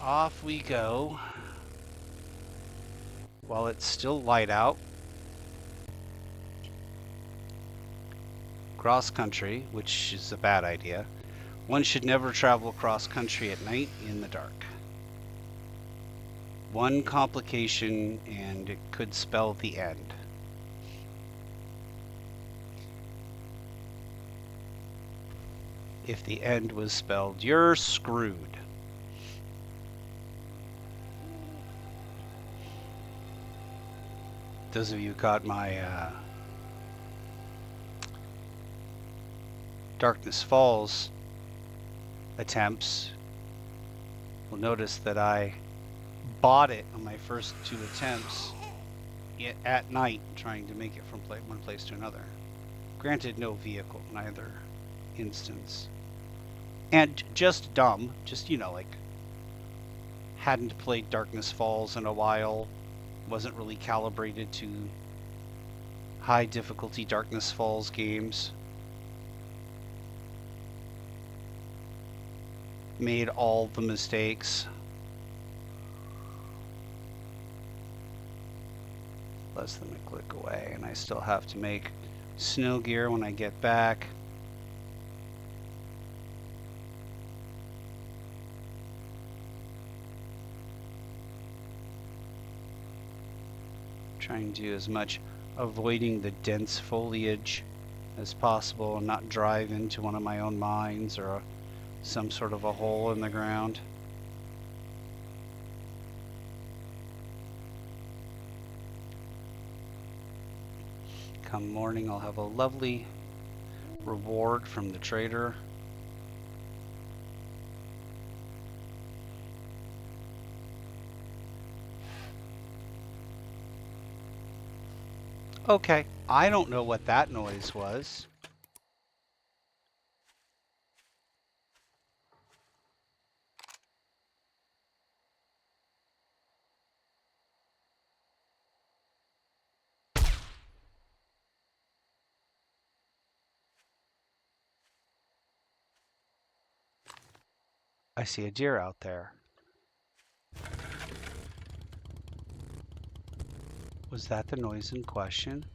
S1: off we go. While it's still light out. Cross country, which is a bad idea. One should never travel cross country at night in the dark. One complication, and it could spell the end. If the end was spelled, you're screwed. Those of you who caught my Darkness Falls attempts will notice that I bought it on my first 2 attempts at night, trying to make it from one place to another. Granted, no vehicle in either instance. And just dumb, just, you know, like, hadn't played Darkness Falls in a while, wasn't really calibrated to high difficulty Darkness Falls games. Made all the mistakes. Less than a click away, and I still have to make snow gear when I get back. Trying to do as much avoiding the dense foliage as possible and not drive into one of my own mines or some sort of a hole in the ground. Come morning, I'll have a lovely reward from the trader. Okay, I don't know what that noise was. I see a deer out there. Was that the noise in question?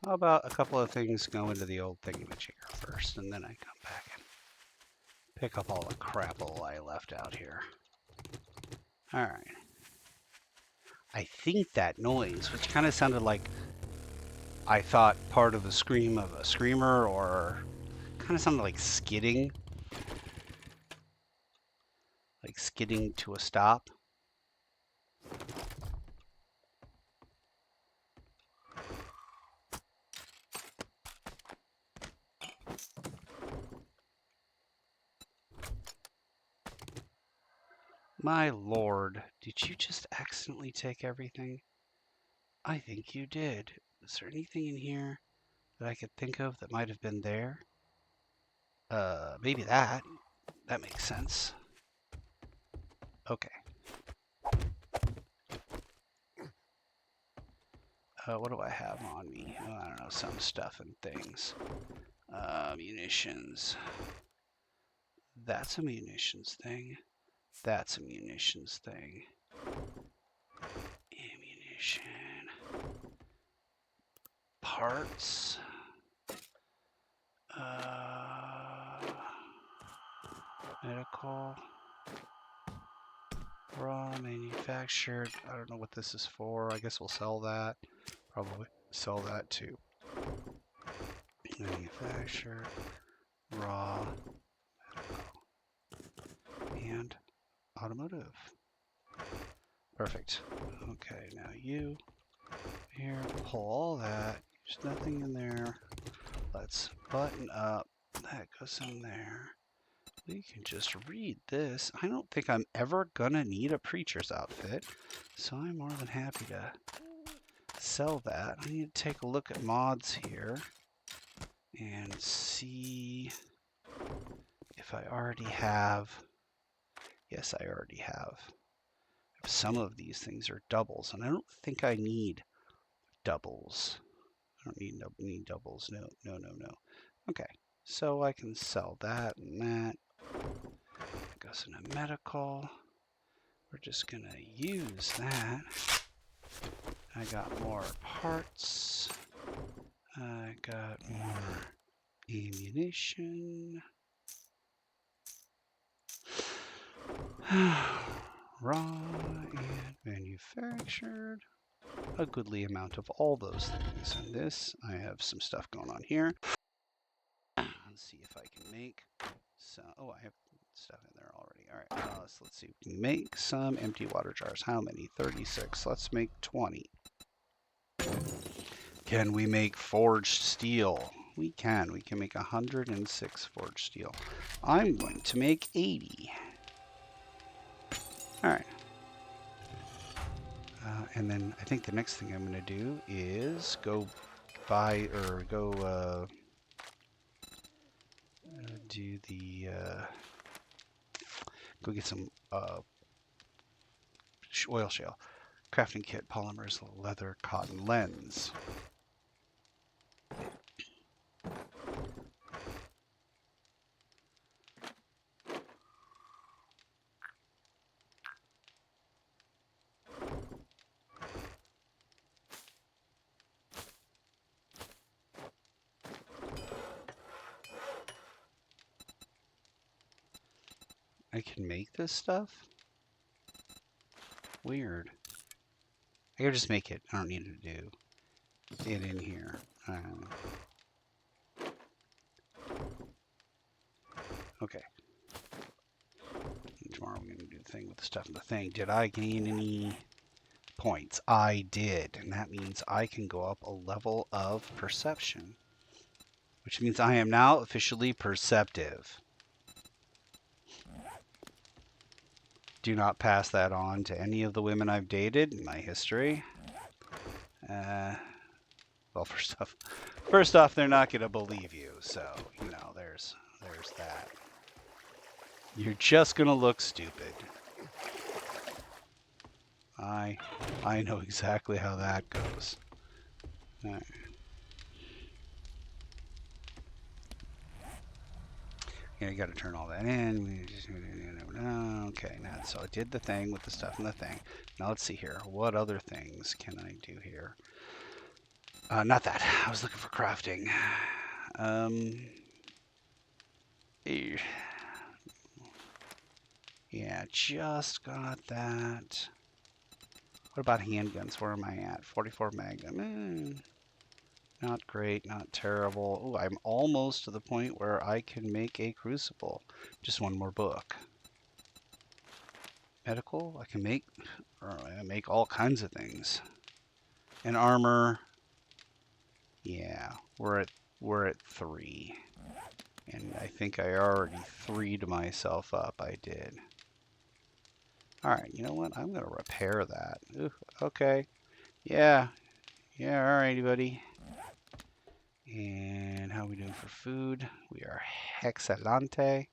S1: How about a couple of things go into the old thingamajigger first, and then I come back and pick up all the crapple I left out here. Alright. I think that noise, which kind of sounded like I thought part of the scream of a screamer, or kind of sounded like skidding. Like skidding to a stop. My lord, did you just accidentally take everything? I think you did. Is there anything in here that I could think of that might have been there? Maybe that. That makes sense. Okay. What do I have on me? Oh, I don't know, some stuff and things. Munitions. That's a munitions thing. That's a munitions thing. Ammunition. Parts. Medical. Raw manufactured. I don't know what this is for. I guess we'll sell that. Probably sell that too. Manufacture, raw, and automotive. Perfect. Okay, now you here, pull all that. There's nothing in there. Let's button up. That goes in there. We can just read this. I don't think I'm ever gonna need a preacher's outfit, so I'm more than happy to sell that. I need to take a look at mods here and see if I already have. Yes, I already have. Some of these things are doubles, and I don't think I need doubles. I don't need doubles. No, no, no, no. Okay, so I can sell that and that. It goes into medical. We're just gonna use that. I got more parts. I got more ammunition. Raw and manufactured. A goodly amount of all those things. And this, I have some stuff going on here. Let's see if I can make some. Oh, I have stuff in there already. All right, let's see. We can make some empty water jars. How many? 36. Let's make 20. Can we make forged steel? We can. We can make 106 forged steel. I'm going to make 80. All right. And then I think the next thing I'm going to do is go buy or go do the go get some oil shale, crafting kit, polymers, leather, cotton, lens. I can make this stuff? Weird. I can just make it. I don't need to do it in here. Okay. And tomorrow we're going to do the thing with the stuff in the thing. Did I gain any points? I did. And that means I can go up a level of perception. Which means I am now officially perceptive. Do not pass that on to any of the women I've dated in my history. Well, first off, they're not going to believe you. So, you know, there's that. You're just going to look stupid. I know exactly how that goes. All right. Yeah, you got to turn all that in. Okay, now so I did the thing with the stuff in the thing. Now let's see here. What other things can I do here? Not that. I was looking for crafting. Yeah, just got that. What about handguns? Where am I at? 44 Magnum. Not great, not terrible. Oh, I'm almost to the point where I can make a crucible. Just one more book. Medical, I can make all kinds of things. And armor, yeah, we're at 3. And I think I already 3'd myself up. I did. All right, you know what? I'm gonna repair that. Ooh, okay. Yeah, all righty, buddy. And how are we doing for food? We are excelente.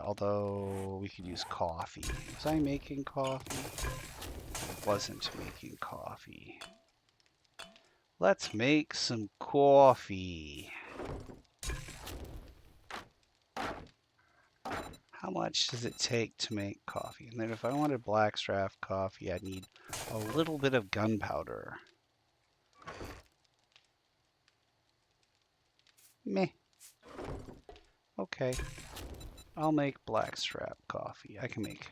S1: Although we could use coffee. Was I making coffee? I wasn't making coffee. Let's make some coffee. How much does it take to make coffee? And then if I wanted blackstrap coffee, I'd need a little bit of gunpowder. Meh. Okay. I'll make blackstrap coffee. I can make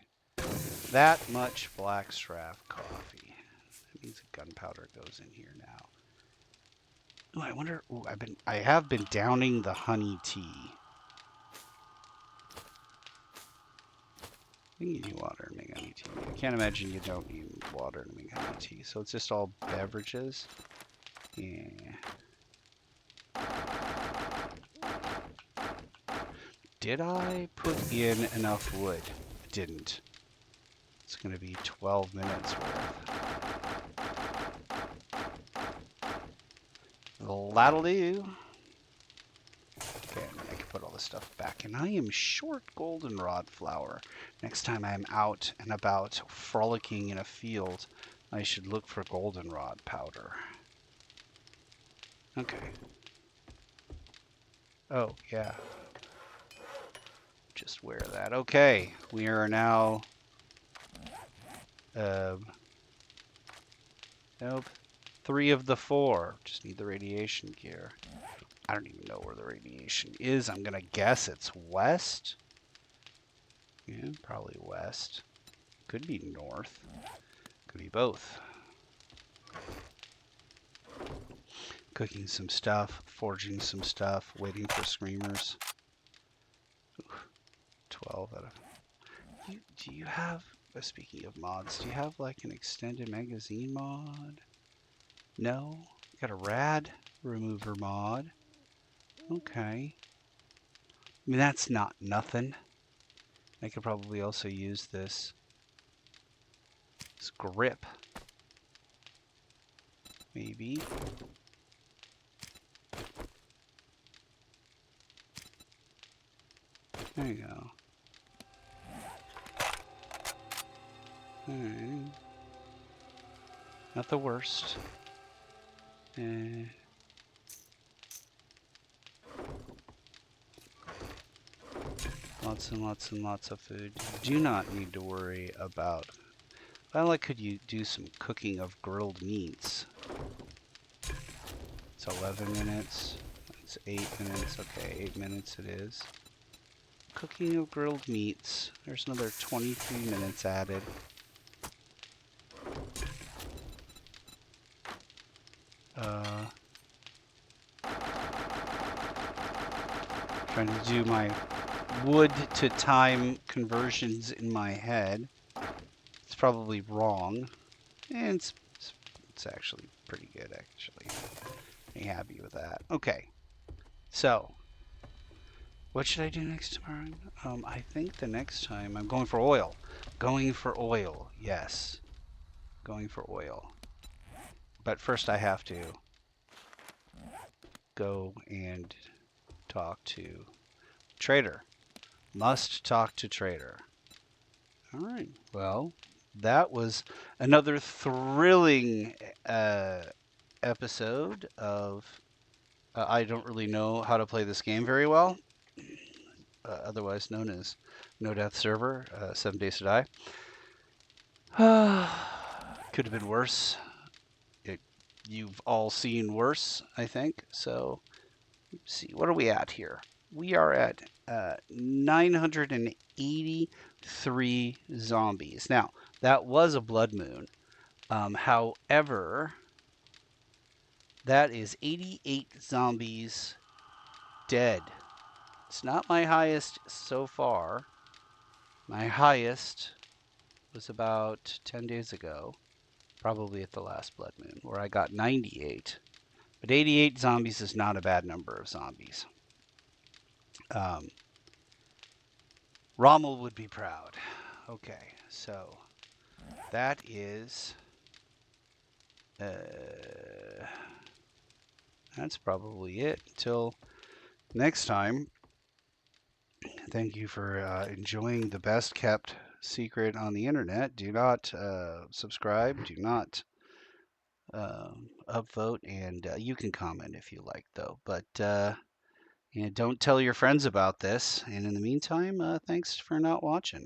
S1: that much blackstrap coffee. means gunpowder goes in here now. Ooh, I wonder. Ooh, I have been downing the honey tea. I think you need water to make honey tea. I can't imagine you don't need water to make honey tea. So it's just all beverages. Yeah. Did I put in enough wood? I didn't. It's going to be 12 minutes worth. That'll do. Okay, and then I can put all this stuff back. And I am short goldenrod flour. Next time I'm out and about frolicking in a field, I should look for goldenrod powder. Okay. Oh, yeah. Just wear that. Okay, we are now... nope. 3 of the 4. Just need the radiation gear. I don't even know where the radiation is. I'm going to guess it's west. Yeah, probably west. Could be north. Could be both. Cooking some stuff, forging some stuff, waiting for screamers. Ooh, 12 out of... Do you have... Speaking of mods, do you have like an extended magazine mod? No? Got a rad remover mod. Okay. I mean, that's not nothing. I could probably also use this grip. Maybe. There you go. Alright. Not the worst. Lots and lots and lots of food. You do not need to worry about... Well, could you do some cooking of grilled meats? It's 11 minutes. It's 8 minutes. Okay, 8 minutes it is. Cooking of grilled meats. There's another 23 minutes added. Trying to do my wood to time conversions in my head. It's probably wrong. And it's actually pretty good, actually. I'm happy with that. Okay. So, what should I do next time? I think the next time I'm going for oil. Going for oil, yes. Going for oil. But first I have to go and talk to Trader. Must talk to Trader. All right. Well, that was another thrilling episode of I don't really know how to play this game very well. Otherwise known as No Death Server, 7 Days to Die. Could have been worse. You've all seen worse, I think. So, let's see, what are we at here? We are at 983 zombies. Now, that was a blood moon. However, that is 88 zombies dead. It's not my highest so far. My highest was about 10 days ago, probably at the last blood moon, where I got 98. But 88 zombies is not a bad number of zombies. Rommel would be proud. Okay, so that is... that's probably it. Until next time, thank you for enjoying the best kept secret on the internet. Do not subscribe. Do not upvote. And you can comment if you like, though. But don't tell your friends about this. And in the meantime, thanks for not watching.